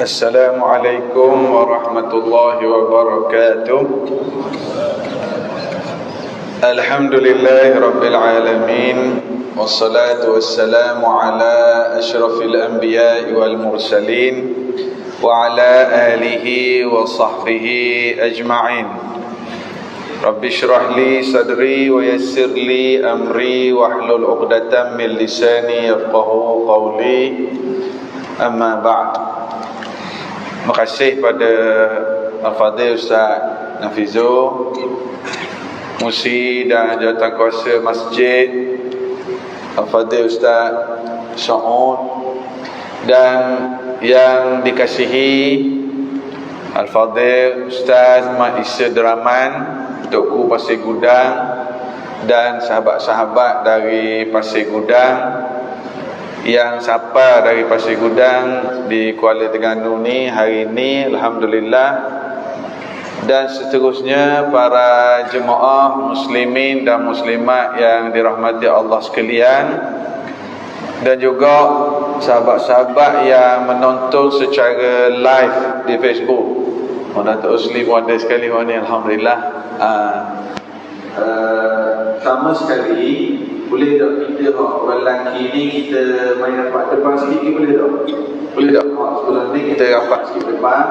Assalamualaikum warahmatullahi wabarakatuh. Alhamdulillahi rabbil alamin. Wassalatu wassalamu ala ashrafil anbiya'i wal mursalin wa ala alihi wa sahbihi ajma'in. Rabbi shrah li sadri wa yassir li amri wahlul 'uqdatam min lisani yafqahu qawli. Amma ba'd. Terima kasih pada Al-Fadhil Ustaz Nafizul, Musi dan Jawatan Kuasa Masjid, Al-Fadhil Ustaz Sya'ud, dan yang dikasihi Al-Fadhil Ustaz Mat Isa Deraman, Tukku Pasir Gudang, dan sahabat-sahabat dari Pasir Gudang yang sapa dari Pasir Gudang di Kuala Terengganu ni hari ini, alhamdulillah. Dan seterusnya para jemaah muslimin dan muslimat yang dirahmati Allah sekalian, dan juga sahabat-sahabat yang menonton secara live di Facebook. Datuk Usli pun ada sekali ni, alhamdulillah. Sama sekali, boleh tak kita orang lelaki ni kita main rapat depan sikit, boleh tak? Boleh tak? Sebelum ni kita rapat sikit depan.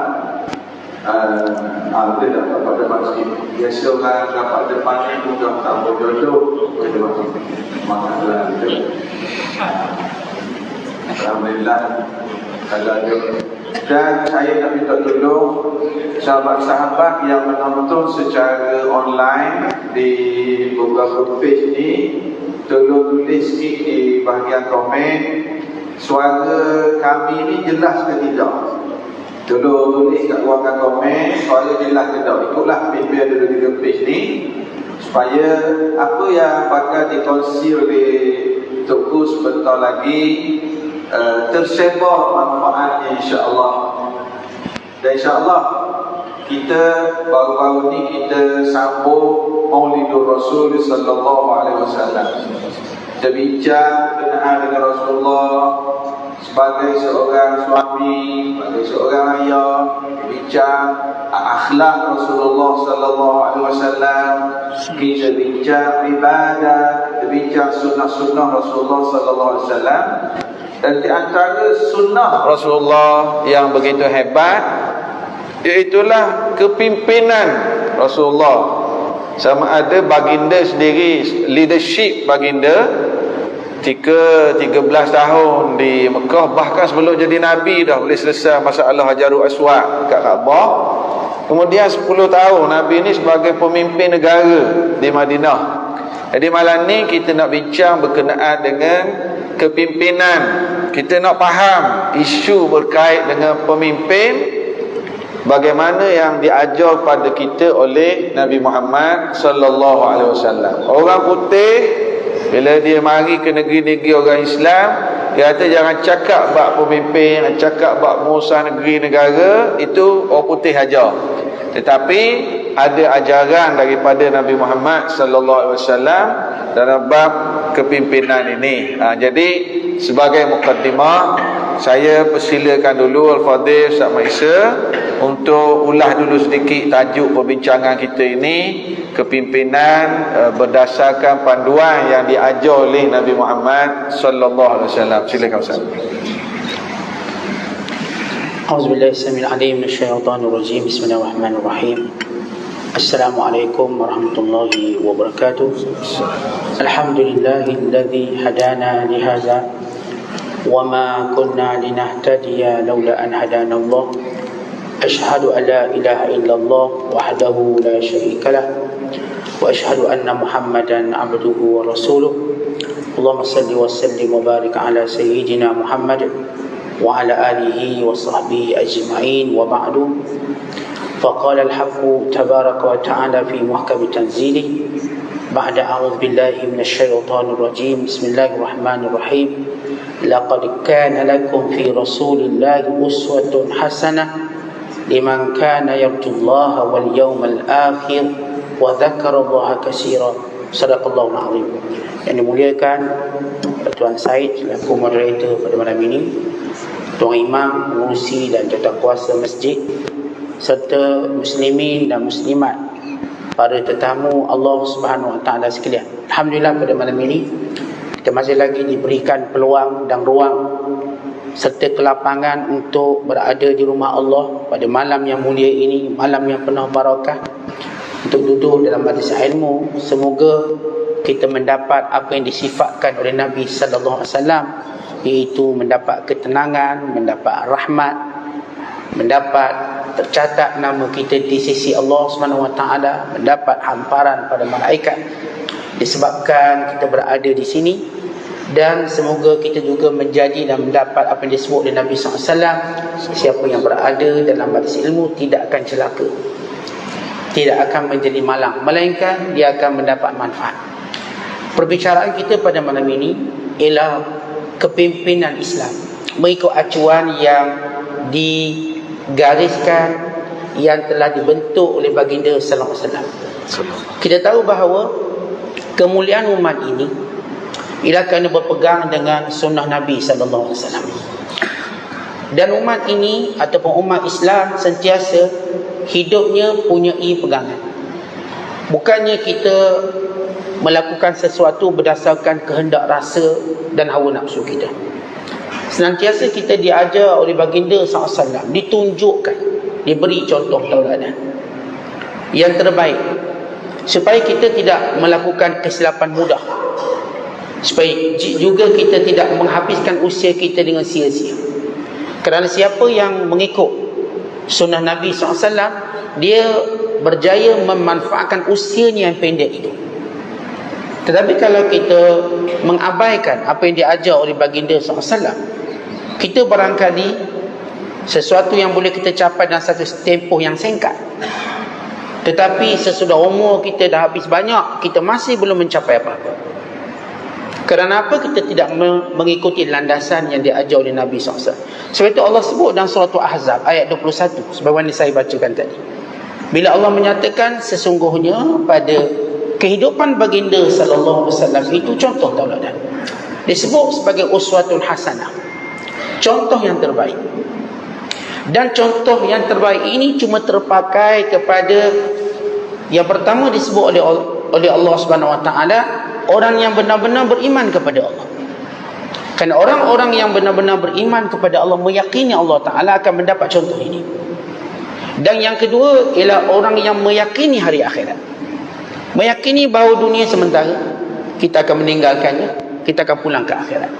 Boleh tak rapat depan sikit? Biasa orang rapat depan ni mudah tambah jodoh. Boleh depan sikit. Semangatlah kita. Alhamdulillah. Kalau ada. Dan saya nak minta tolong sahabat-sahabat yang menonton secara online di beberapa page ni, tolong tulis sikit di bahagian komen, suara kami ni jelas ke tidak. Tolong tulis kat ruangan komen, suara jelas ke tidak. Ikutlah page ada 3 page ni, supaya apa yang bakal dikongsi oleh Tukku sebentar lagi tersebar manfaatnya, insya-Allah. Dan insya-Allah kita baru-baru ni kita sambung Maulidur Rasul sallallahu alaihi wasallam. Kita bincang berkenaan dengan Rasulullah sebagai seorang suami, sebagai seorang ayah, bincang akhlak Rasulullah sallallahu alaihi wasallam, kita bincang ibadah, kita bincang sunnah-sunnah Rasulullah sallallahu alaihi wasallam. Dan di antara sunnah Rasulullah yang begitu hebat, iaitulah kepimpinan Rasulullah. Sama ada baginda sendiri, leadership baginda 13 tahun di Mekah, bahkan sebelum jadi Nabi dah boleh selesai masalah Hajarul Aswad kat Kaabah. Kemudian 10 tahun Nabi ni sebagai pemimpin negara di Madinah. Jadi malam ni kita nak bincang berkenaan dengan kepimpinan. Kita nak faham isu berkait dengan pemimpin, bagaimana yang diajar pada kita oleh Nabi Muhammad sallallahu alaihi wasallam. Orang putih bila dia mari ke negeri-negeri orang Islam, dia kata jangan cakap bab pemimpin, cakap bab pengurusan negeri negara, itu orang putih ajar. Tetapi ada ajaran daripada Nabi Muhammad sallallahu alaihi wasallam dalam bab kepimpinan ini. Jadi sebagai mukaddimah, saya persilakan dulu Al-Fadhil Ustaz Mat Isa untuk ulas dulu sedikit tajuk perbincangan kita ini, kepimpinan berdasarkan panduan yang diajar oleh Nabi Muhammad sallallahu alaihi wasallam. Silakan Ustaz. A'udzubillahi samil alim minasyaitonir rajim. Bismillahirrahmanirrahim. Assalamualaikum warahmatullahi wabarakatuh. Alhamdulillahilladzi hadana lihadza wa ma kunna linahtadiya laula an hadana Allah. Asyhadu an la ilaha illallah wahdahu la syarika lah wa asyhadu anna Muhammadan abduhu wa rasuluh. Allahumma salli wa sallim wa barik ala sayyidina Muhammad wa ala alihi wa sahbihi ajma'in, wa ba'du. فقال الحق تبارك وتعالى في محكم تنزيله بعد أعوذ بالله من الشيطان الرجيم بسم الله الرحمن الرحيم لقد كان لكم في رسول الله أسوة حسنة لمن كان يرجو الله واليوم الآخر وذكر الله كثيرا صدق الله العظيم. Yang dimuliakan Tuan Said selaku moderator pada malam ini, Tuan Imam, pengurusi dan jawatankuasa masjid, serta muslimin dan muslimat, para tetamu Allah Subhanahu Wa Taala sekalian. Alhamdulillah, pada malam ini kita masih lagi diberikan peluang dan ruang serta kelapangan untuk berada di rumah Allah pada malam yang mulia ini, malam yang penuh barakah, untuk duduk dalam majlis ilmu. Semoga kita mendapat apa yang disifatkan oleh Nabi sallallahu alaihi wasallam, iaitu mendapat ketenangan, mendapat rahmat, mendapat tercatat nama kita di sisi Allah Subhanahu Wa Taala, mendapat hamparan pada malaikat disebabkan kita berada di sini. Dan semoga kita juga menjadi dan mendapat apa yang disebut oleh Nabi SAW, siapa yang berada dalam majlis ilmu tidak akan celaka, tidak akan menjadi malang, melainkan dia akan mendapat manfaat. Perbicaraan kita pada malam ini ialah kepimpinan Islam mengikut acuan yang digariskan, yang telah dibentuk oleh baginda sallallahu alaihi wasallam. Kita tahu bahawa kemuliaan umat ini ialah kerana berpegang dengan sunnah Nabi sallallahu alaihi wasallam. Dan umat ini ataupun umat Islam sentiasa hidupnya punyai pegangan. Bukannya kita melakukan sesuatu berdasarkan kehendak rasa dan hawa nafsu kita. Senantiasa kita diajar oleh baginda SAW, ditunjukkan, diberi contoh tauladan yang terbaik, supaya kita tidak melakukan kesilapan mudah, supaya juga kita tidak menghabiskan usia kita dengan sia-sia. Kerana siapa yang mengikut sunnah Nabi SAW, dia berjaya memanfaatkan usianya yang pendek itu. Tetapi kalau kita mengabaikan apa yang diajar oleh baginda SAW, kita barangkali sesuatu yang boleh kita capai dalam satu tempoh yang singkat, tetapi sesudah umur kita dah habis banyak, kita masih belum mencapai apa-apa. Kerana apa? Kita tidak mengikuti landasan yang diajar oleh Nabi SAW. Sebab itu Allah sebut dalam surah Al-Ahzab ayat 21, sebagaimana saya bacakan tadi, bila Allah menyatakan sesungguhnya pada kehidupan baginda sallallahu alaihi wasallam itu contoh tauladan, disebut sebagai uswatun hasanah, contoh yang terbaik. Dan contoh yang terbaik ini cuma terpakai kepada yang pertama disebut oleh Allah Subhanahu Wa Taala, orang yang benar-benar beriman kepada Allah. Kerana orang-orang yang benar-benar beriman kepada Allah, meyakini Allah Ta'ala, akan mendapat contoh ini. Dan yang kedua ialah orang yang meyakini hari akhirat, meyakini bahawa dunia sementara, kita akan meninggalkannya, kita akan pulang ke akhirat.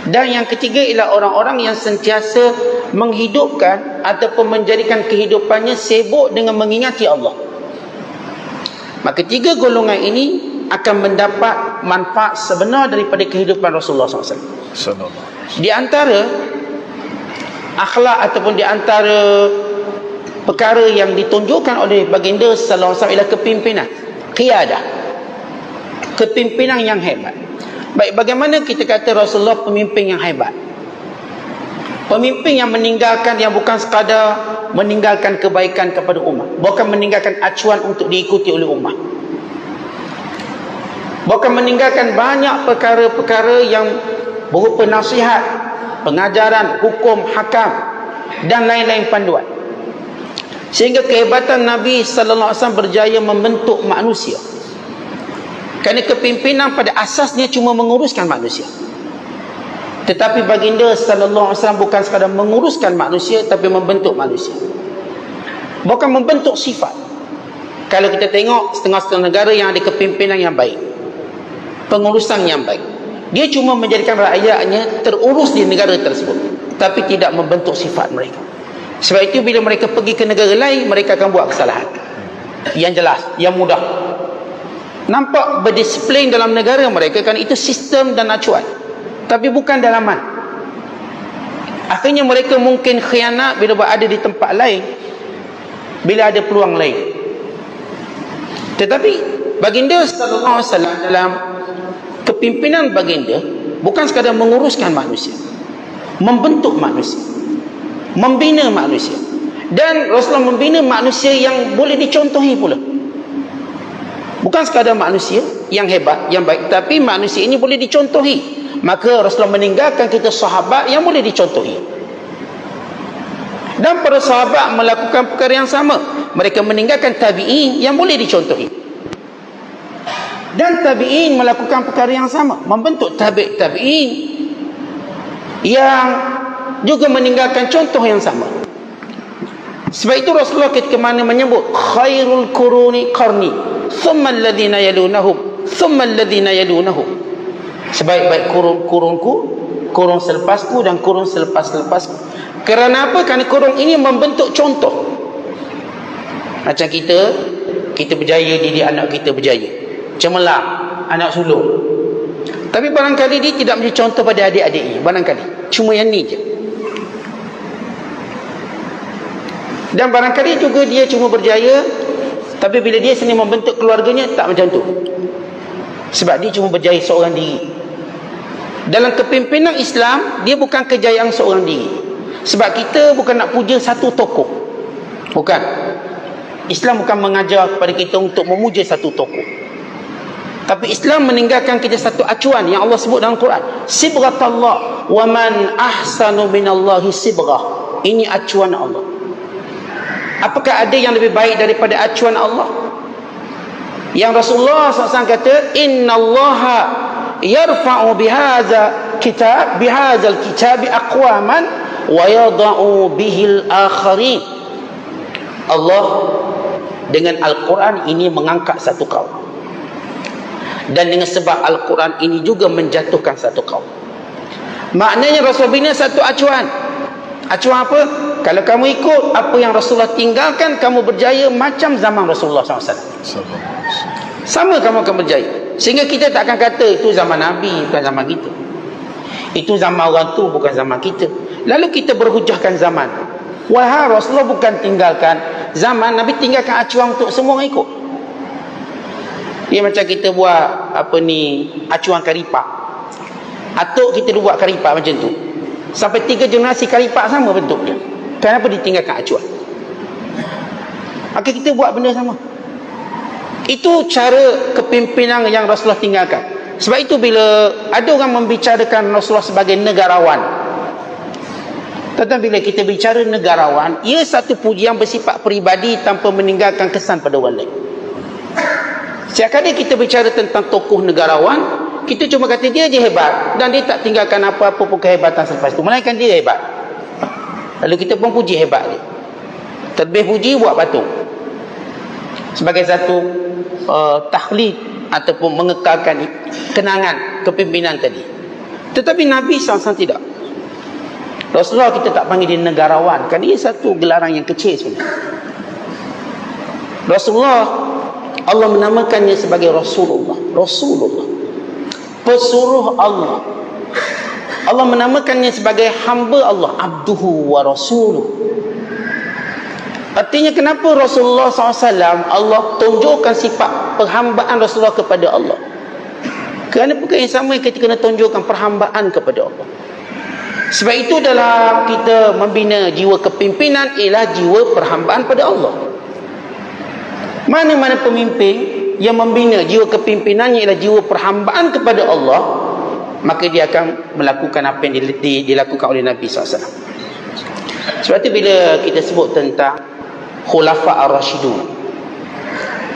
Dan yang ketiga ialah orang-orang yang sentiasa menghidupkan ataupun menjadikan kehidupannya sibuk dengan mengingati Allah. Maka tiga golongan ini akan mendapat manfaat sebenar daripada kehidupan Rasulullah SAW. Di antara akhlak ataupun di antara perkara yang ditunjukkan oleh baginda sallallahu alaihi wasallam ialah kepimpinan, qiyadah, kepimpinan yang hebat. Baik, bagaimana kita kata Rasulullah pemimpin yang hebat? Pemimpin yang meninggalkan, yang bukan sekadar meninggalkan kebaikan kepada umat, bukan meninggalkan acuan untuk diikuti oleh umat, bukan meninggalkan banyak perkara-perkara yang berupa nasihat, pengajaran, hukum, hakam dan lain-lain panduan. Sehingga kehebatan Nabi sallallahu alaihi wasallam berjaya membentuk manusia. Kerana kepimpinan pada asasnya cuma menguruskan manusia. Tetapi baginda sallallahu alaihi wasallam bukan sekadar menguruskan manusia, tapi membentuk manusia. Bukan membentuk sifat. Kalau kita tengok setengah-setengah negara yang ada kepimpinan yang baik, pengurusan yang baik, dia cuma menjadikan rakyatnya terurus di negara tersebut, tapi tidak membentuk sifat mereka. Sebab itu bila mereka pergi ke negara lain, mereka akan buat kesalahan yang jelas, yang mudah, nampak berdisiplin dalam negara mereka, kan itu sistem dan acuan, tapi bukan dalaman. Akhirnya mereka mungkin khianat bila berada di tempat lain, bila ada peluang lain. Tetapi baginda sallallahu alaihi wasallam dalam kepimpinan baginda bukan sekadar menguruskan manusia, membentuk manusia, membina manusia. Dan Rasulullah membina manusia yang boleh dicontohi pula. Bukan sekadar manusia yang hebat, yang baik, tapi manusia ini boleh dicontohi. Maka Rasulullah meninggalkan kita sahabat yang boleh dicontohi. Dan para sahabat melakukan perkara yang sama. Mereka meninggalkan tabi'in yang boleh dicontohi. Dan tabi'in melakukan perkara yang sama, membentuk tabi'in yang juga meninggalkan contoh yang sama. Sebab itu Rasulullah ketika mana menyebut khairul quruni qarni thumma alladhina yalunahum thumma alladhina yalunahum, sebaik-baik kurunku, kurun selepasku dan kurun selepas-lepasku. Kerana apa? Kerana kurun ini membentuk contoh. Macam kita berjaya didik anak kita berjaya, cemerlang, anak sulung. Tapi barangkali dia tidak menjadi contoh pada adik-adiknya. Barangkali cuma yang ni je. Dan barangkali juga dia cuma berjaya, tapi bila dia sendiri membentuk keluarganya, tak macam tu. Sebab dia cuma berjaya seorang diri. Dalam kepimpinan Islam, dia bukan kejayaan seorang diri. Sebab kita bukan nak puja satu tokoh. Bukan. Islam bukan mengajar kepada kita untuk memuja satu tokoh. Tapi Islam meninggalkan kita satu acuan yang Allah sebut dalam Quran. Sibghatallah wa man ahsanu minallahi sibghah. Ini acuan Allah. Apakah ada yang lebih baik daripada acuan Allah? Yang Rasulullah SAW kata, innallaha yarfa'u bihadzal kitabi aqwaman wa yada'u bihil akharin. Allah dengan Al-Quran ini mengangkat satu kaum, dan dengan sebab Al-Quran ini juga menjatuhkan satu kaum. Maknanya Rasul bina satu acuan. Acuan apa? Kalau kamu ikut apa yang Rasulullah tinggalkan, kamu berjaya macam zaman Rasulullah SAW. Sama kamu akan berjaya. Sehingga kita tak akan kata itu zaman Nabi, bukan zaman kita. Itu zaman orang tu, bukan zaman kita. Lalu kita berhujahkan zaman. Wahai Rasulullah bukan tinggalkan zaman, Nabi tinggalkan acuan untuk semua orang ikut. Dia macam kita buat acuan karipak. Atuk kita buat karipak macam tu. Sampai 3 generasi karipak sama bentuknya. Kenapa ditinggalkan acuan? Maka kita buat benda sama. Itu cara kepimpinan yang Rasulullah tinggalkan. Sebab itu bila ada orang membicarakan Rasulullah sebagai negarawan, tetapi bila kita bicara negarawan, ia satu pujian bersifat peribadi tanpa meninggalkan kesan pada orang lain. Setiap kali kita bicara tentang tokoh negarawan, kita cuma kata dia je hebat, dan dia tak tinggalkan apa-apa pun kehebatan selepas itu, melainkan dia hebat. Lalu kita pun puji hebat dia. Terlebih puji buat patung sebagai satu takhlid ataupun mengekalkan kenangan kepimpinan tadi. Tetapi Nabi SAW tidak. Rasulullah kita tak panggil dia negarawan, kan dia satu gelaran yang kecil sebenarnya. Rasulullah, Allah menamakannya sebagai Rasulullah. Rasulullah, pesuruh Allah. Allah menamakannya sebagai hamba Allah, abduhu wa rasuluh. Artinya kenapa Rasulullah SAW Allah tunjukkan sifat perhambaan Rasulullah kepada Allah? Kerana perkara yang sama kita kena tunjukkan perhambaan kepada Allah. Sebab itu dalam kita membina jiwa kepimpinan ialah jiwa perhambaan pada Allah. Mana-mana pemimpin yang membina jiwa kepimpinannya ialah jiwa perhambaan kepada Allah, maka dia akan melakukan apa yang dilakukan oleh Nabi SAW. Sebab itu bila kita sebut tentang Khulafa Ar-Rashidun,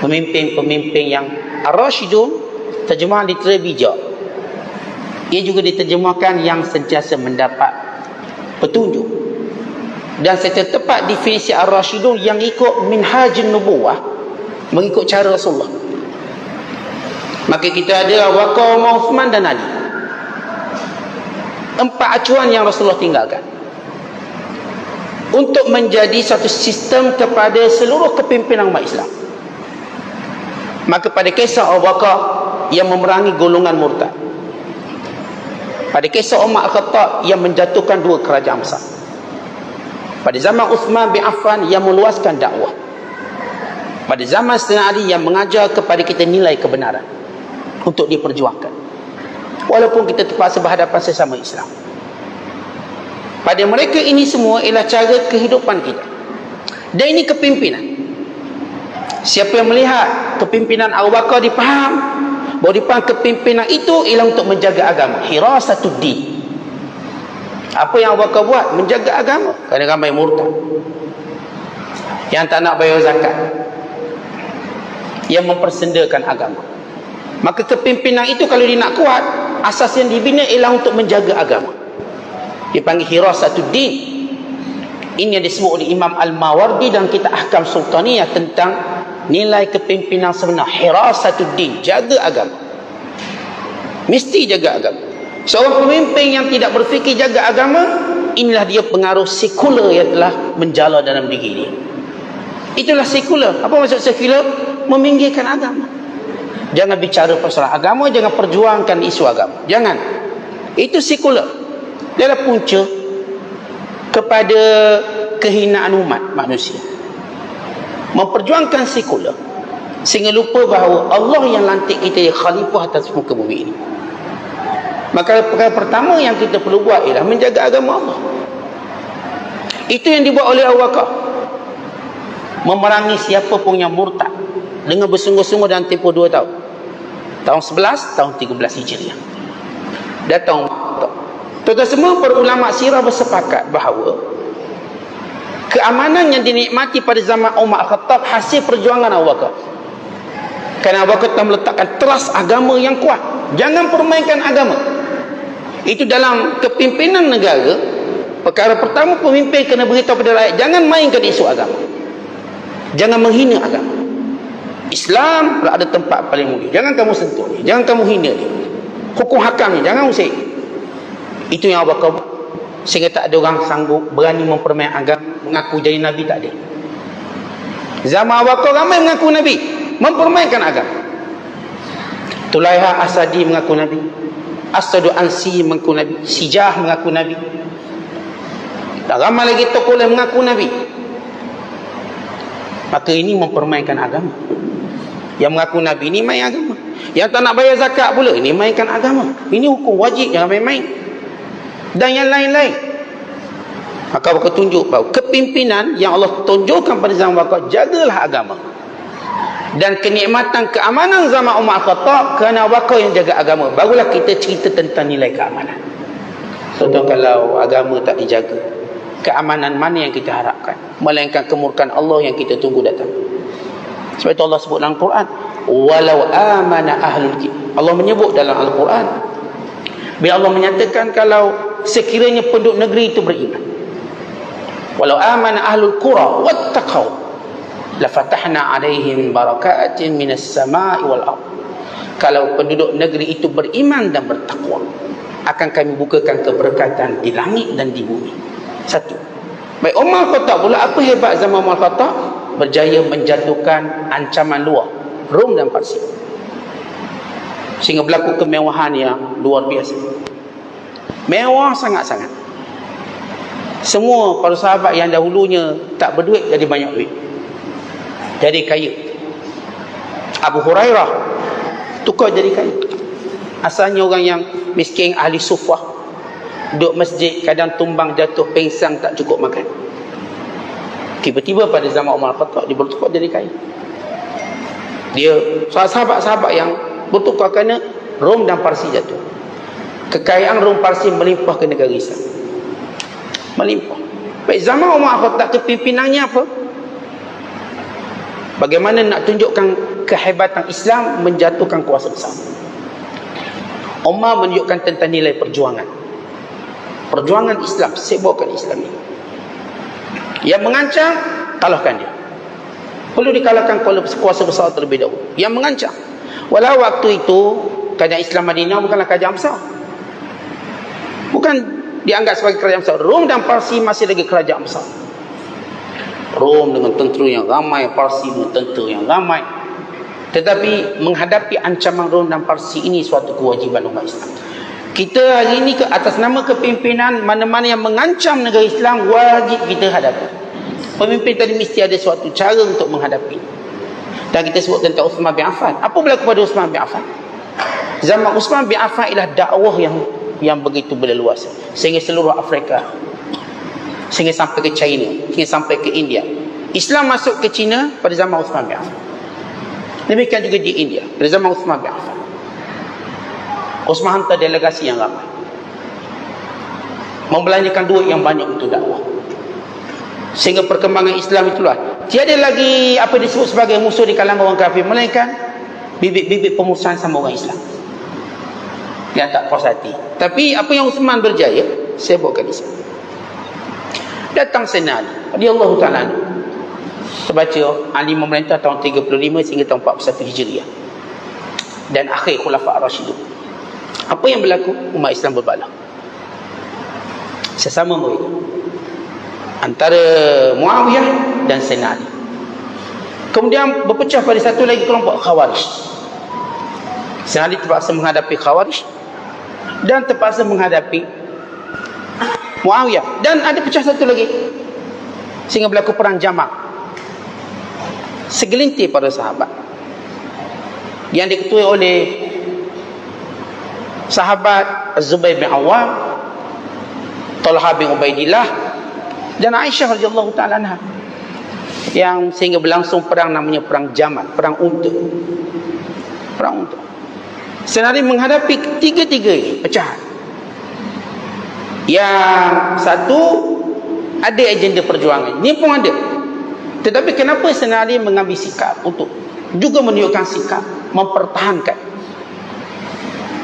pemimpin-pemimpin yang Ar-Rashidun, terjemahan literal bijak. Ia juga diterjemahkan yang sentiasa mendapat petunjuk. Dan secara tepat definisi Ar-Rashidun yang ikut minhajun nubuwah, mengikut cara Rasulullah. Maka kita ada Abu Bakar, Umar, Uthman dan Ali. 4 acuan yang Rasulullah tinggalkan untuk menjadi satu sistem kepada seluruh kepimpinan umat Islam. Maka pada kisah Abu Bakar yang memerangi golongan murtad, pada kisah Umar Al-Khattab yang menjatuhkan 2 kerajaan besar, pada zaman Uthman bin Affan yang meluaskan dakwah, pada zaman Sayyidina Ali yang mengajar kepada kita nilai kebenaran untuk diperjuangkan walaupun kita terpaksa berhadapan sesama Islam. Pada mereka ini semua ialah cara kehidupan kita. Dan ini kepimpinan. Siapa yang melihat kepimpinan Abu Bakar dipaham bahawa kepimpinan itu ialah untuk menjaga agama, hirasatuddin. Apa yang Abu Bakar buat? Menjaga agama. Kerana ramai murtad yang tak nak bayar zakat, yang mempersendakan agama. Maka kepimpinan itu kalau dia nak kuat, asas yang dibina ialah untuk menjaga agama. Dipanggil hirasatuddin. Ini yang disebut oleh Imam Al-Mawardi dalam kitab Ahkam Sultaniyah tentang nilai kepimpinan sebenar. Hirasatuddin, jaga agama. Mesti jaga agama. Seorang pemimpin yang tidak berfikir jaga agama, inilah dia pengaruh sekular yang telah menjala dalam diri dia. Itulah sekular. Apa maksud sekular? Meminggirkan agama. Jangan bicara pasal agama, jangan perjuangkan isu agama. Jangan. Itu sekular. Dia adalah punca kepada kehinaan umat manusia. Memperjuangkan sekular sehingga lupa bahawa Allah yang lantik kita yang khalifah atas muka bumi ini. Maka perkara pertama yang kita perlu buat ialah menjaga agama Allah. Itu yang dibuat oleh Abu Bakar. Memerangi siapa pun yang murtad dengan bersungguh-sungguh dalam tempoh 2 tahun. Tahun 11, tahun 13 Hijriah. Datang tuan-tuan semua, para ulama sirah bersepakat bahawa keamanan yang dinikmati pada zaman Umar Khattab hasil perjuangan Abu Bakar. Kerana Abu Bakar telah meletakkan teras agama yang kuat. Jangan permainkan agama. Itu dalam kepimpinan negara. Perkara pertama, pemimpin kena beritahu pada rakyat, jangan mainkan isu agama. Jangan menghina agama. Islam ada tempat paling mulia. Jangan kamu sentuh dia. Jangan kamu hina dia. Hukum hakam ni jangan usik. Itu yang Abu Bakar buat. Sehingga tak ada orang sanggup berani mempermain agama, mengaku jadi Nabi, tak ada. Zaman Abu Bakar ramai mengaku Nabi, mempermainkan agama. Tulaiha Asadi mengaku Nabi, Asadu Ansi mengaku Nabi, Sijah mengaku Nabi. Tak ramai lagi tokoh lain mengaku Nabi. Maka ini mempermainkan agama. Yang mengaku Nabi ini main agama. Yang tak nak bayar zakat pula, ini mainkan agama. Ini hukum wajib, jangan main-main. Dan yang lain-lain. Maka Bakar tunjuk bahawa kepimpinan yang Allah tunjukkan pada zaman Bakar, jagalah agama. Dan kenikmatan keamanan zaman Umar Khattab kerana Bakar yang jaga agama. Barulah kita cerita tentang nilai keamanan. Contoh kalau agama tak dijaga, keamanan mana yang kita harapkan? Melainkan kemurkaan Allah yang kita tunggu datang. Sebab itu Allah sebut dalam Al-Quran, walau amana ahlul kitab. Allah menyebut dalam Al-Quran, bila Allah menyatakan kalau sekiranya penduduk negeri itu beriman, walau amana ahlul qura wattaqau lafatahna alaihim barakatin minas samai wal ardh. Kalau penduduk negeri itu beriman dan bertakwa, akan kami bukakan keberkatan di langit dan di bumi. Satu. Baik, Umar Khattab pula, apa hebat zaman Umar Khattab? Berjaya menjatuhkan ancaman luar, Rom dan Parsi. Sehingga berlaku kemewahan yang luar biasa. Mewah sangat-sangat. Semua para sahabat yang dahulunya tak berduit jadi banyak duit, jadi kaya. Abu Hurairah tukar jadi kaya. Asalnya orang yang miskin, ahli sufah, duduk masjid, kadang tumbang jatuh pingsan, tak cukup makan. Tiba-tiba pada zaman Umar Khattab dia bertukar jadi kaya. Dia sahabat-sahabat yang bertukar kerana Rom dan Parsi jatuh. Kekayaan Rom Parsi melimpah ke negara Islam. Melimpah. Baik, zaman Umar Khattab kepimpinannya apa? Bagaimana nak tunjukkan kehebatan Islam, menjatuhkan kuasa besar. Umar menunjukkan tentang nilai perjuangan. Perjuangan Islam, sebawakan Islam ini. Yang mengancam, kalahkan dia. Perlu dikalahkan kuasa besar terlebih dahulu. Yang mengancam. Walau waktu itu kerajaan Islam Madinah bukanlah kerajaan besar. Bukan dianggap sebagai kerajaan besar. Rom dan Parsi masih lagi kerajaan besar. Rom dengan tentera yang ramai, Parsi dengan tentera yang ramai. Tetapi menghadapi ancaman Rom dan Parsi ini suatu kewajiban umat Islam. Kita hari ini atas nama kepimpinan, mana-mana yang mengancam negara Islam, wajib kita hadapi. Pemimpin tadi mesti ada suatu cara untuk menghadapi. Dan kita sebut tentang Uthman bin Affan. Apa berlaku pada Uthman bin Affan? Zaman Uthman bin Affan ialah dakwah yang begitu berleluasa sehingga seluruh Afrika, sehingga sampai ke China, sehingga sampai ke India. Islam masuk ke China pada zaman Uthman bin Affan. Demikian juga di India pada zaman Uthman bin Affan. Uthman hantar delegasi yang ramai. membelanjakan duit yang banyak untuk dakwah. Sehingga perkembangan Islam itulah tiada lagi apa disebut sebagai musuh di kalangan orang kafir, melainkan bibit-bibit pemusuhan sama orang Islam yang tak puas hati. Tapi apa yang Uthman berjaya, saya bawakan di sini. Datang Sayyidina Ali radhiyallahu ta'ala, terbaca Ali memerintah tahun 35 sehingga tahun 41 Hijriah, dan akhir Khulafa' Ar-Rasyidun. Apa yang berlaku? Umat Islam berbalah sesama mereka antara Muawiyah dan Sayyidina Ali. Kemudian berpecah pada satu lagi kelompok Khawarij. Sayyidina Ali terpaksa menghadapi Khawarij dan terpaksa menghadapi Muawiyah, dan ada pecah satu lagi sehingga berlaku perang Jamal. Segelintir para sahabat yang diketuai oleh sahabat Az-Zubair bin Awam, Talha bin Ubaidillah dan Aisyah radhiyallahu ta'ala anha, yang sehingga berlangsung perang namanya perang Jamal, perang unta. Perang unta. Sayyidina Ali menghadapi tiga-tiga pecahan. Yang satu ada agenda perjuangan, ini pun ada. Tetapi kenapa Sayyidina Ali mengambil sikap untuk juga menunjukkan sikap mempertahankan?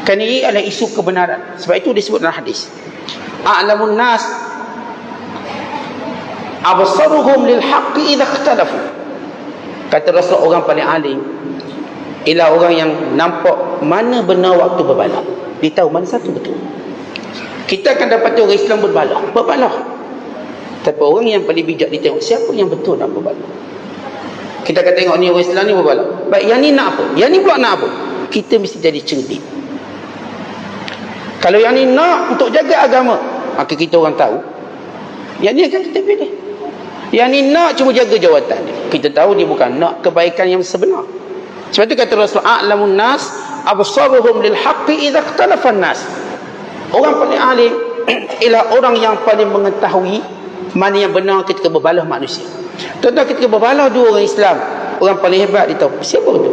Kerana ini adalah isu kebenaran. Sebab itu disebut dalam hadis, a'lamun nas absaruhum lil haqqi idza ikhtalafu. Kata Rasul, orang paling alim ialah orang yang nampak mana benar waktu berbalah. Dia tahu mana satu betul. Kita akan dapat orang Islam berbalah. Tapi orang yang paling bijak dia tengok siapa yang betul nak berbalah. Kita akan tengok ni orang Islam ni berbalah. Baik, yang ni nak apa? Yang ni pula nak apa? Kita mesti jadi cerdik. Kalau yang ni nak untuk jaga agama, maka kita orang tahu yang ni akan kita pilih. Yang ni nak cuma jaga jawatan dia, kita tahu dia bukan nak kebaikan yang sebenar. Sebab itu kata Rasul, a'lamun nas absaruhum lil haqqi idza ikhtalafa an-nas. Orang paling alim ialah orang yang paling mengetahui mana yang benar ketika berbalah manusia. Contoh ketika berbalah dua orang Islam, orang paling hebat dia tahu siapa tu.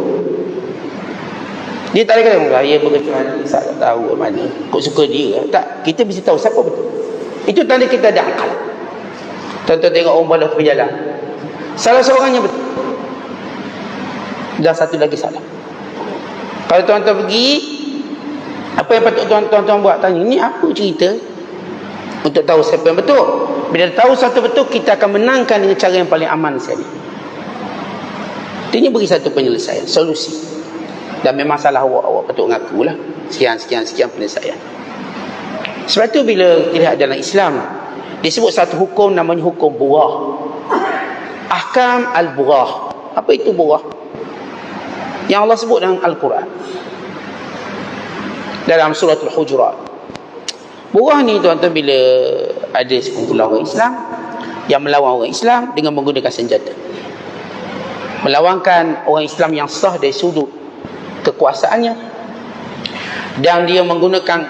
Dia tak ada kata saya berkecuali, saya tak tahu mana, kok suka dia. Tak, kita mesti tahu siapa betul. Itu tanda kita ada akal. Contoh tengok orang balah berjalan, salah seorangnya betul dan satu lagi salah. Kalau tuan-tuan pergi, apa yang patut tuan-tuan buat? Tanya, ni apa cerita? Untuk tahu siapa yang betul. Bila tahu satu betul, kita akan menangkan dengan cara yang paling aman sekali. Ini beri satu penyelesaian, solusi. Dan memang salah awak patut ngakulah. Sekian penyelesaian. Sebab itu bila dilihat dalam Islam, disebut satu hukum namanya hukum burah. Ahkam al-burah. Apa itu burah? Yang Allah sebut dalam Al-Quran, dalam surah Al-Hujurat. Burah ni tuan-tuan, bila ada sekumpulan orang Islam yang melawan orang Islam dengan menggunakan senjata, melawankan orang Islam yang sah dari sudut kekuasaannya, dan dia menggunakan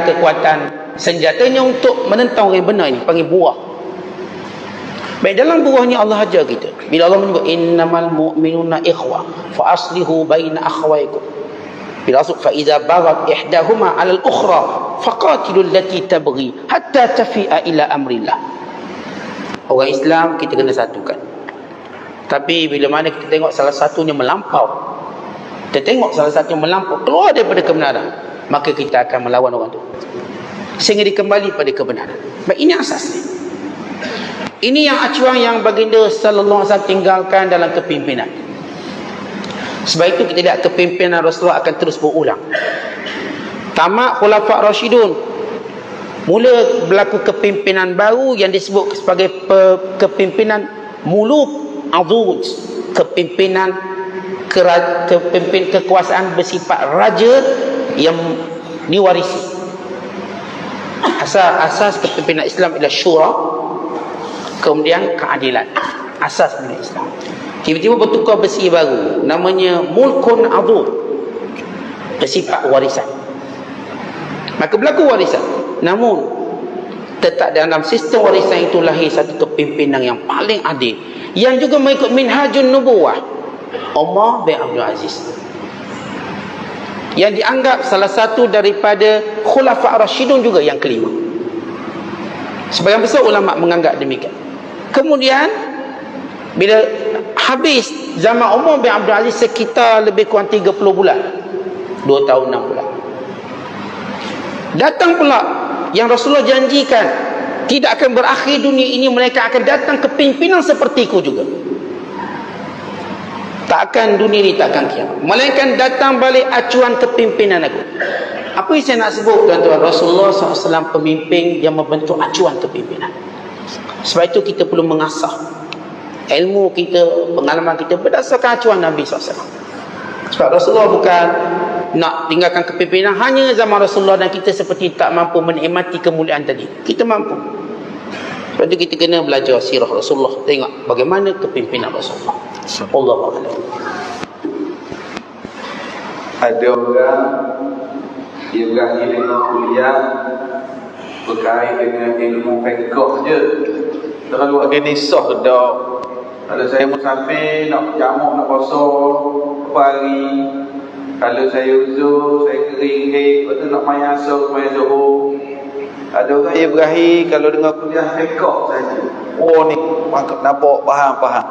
kekuatan senjatanya untuk menentang orang yang benar, ini panggil burah. Baik, dalam burah ni Allah ajar kita, bila Allah menyebut innamal mu'minuna ikhwah fa aslihu baina akhawaykum, bila asuk fa iza baghat ihdahuma 'ala al-ukhra faqatilul lati tabghi hatta tafi'a ila amrillah. Orang Islam kita kena satukan. Tapi bila mana kita tengok salah satunya melampau, keluar daripada kebenaran, maka kita akan melawan orang itu sehingga dikembali pada kebenaran. Baik, ini asasnya. Ini yang acuan yang baginda sallallahu alaihi wasallam tinggalkan dalam kepimpinan. Sebab itu kita lihat kepimpinan Rasulullah akan terus berulang. Tamat Khulafa' Rasyidun, mula berlaku kepimpinan baru yang disebut sebagai kepimpinan muluk adud, kepimpinan kekuasaan bersifat raja yang diwarisi. Asas kepimpinan Islam ialah syura, kemudian keadilan. Asas kepimpinan Islam. Tiba-tiba bertukar besi baru, namanya mulkun adud, bersifat warisan. Maka berlaku warisan, namun tetap dalam sistem warisan itu lahir satu kepimpinan yang paling adil, yang juga mengikut minhajun nubuwah, Umar bin Abdul Aziz. yang dianggap salah satu daripada Khulafa' Rasyidun juga yang kelima. Sebagian besar ulama menganggap demikian. Kemudian bila habis zaman Umar bin Abdul Aziz sekitar lebih kurang 30 bulan, 2 tahun 6 bulan, datang pula yang Rasulullah janjikan tidak akan berakhir dunia ini, mereka akan datang kepimpinan sepertiku juga. Tak akan dunia ini tak akan kiamat, melainkan datang balik acuan kepimpinan aku. Apa yang saya nak sebut tuan-tuan, Rasulullah SAW pemimpin yang membentuk acuan kepimpinan. Sebab itu kita perlu mengasah ilmu kita, pengalaman kita berdasarkan acuan Nabi SAW. Sebab Rasulullah bukan nak tinggalkan kepimpinan hanya zaman Rasulullah dan kita seperti tak mampu menikmati kemuliaan tadi. Kita mampu. Sebab itu kita kena belajar sirah Rasulullah, tengok bagaimana kepimpinan Rasulullah. Allahu a'lam. Ada orang dia berani dengan kuliah berkait dengan ilmu fiqh je, terlalu organisah dah. Kalau saya musafir nak jamak nak puasa berapa hari, kalau saya uzur saya kering, lepas tu nak main asar main zuhur. Ada orang yang berakhir kalau dengar kuliah fiqh saja, oh ni nampak faham.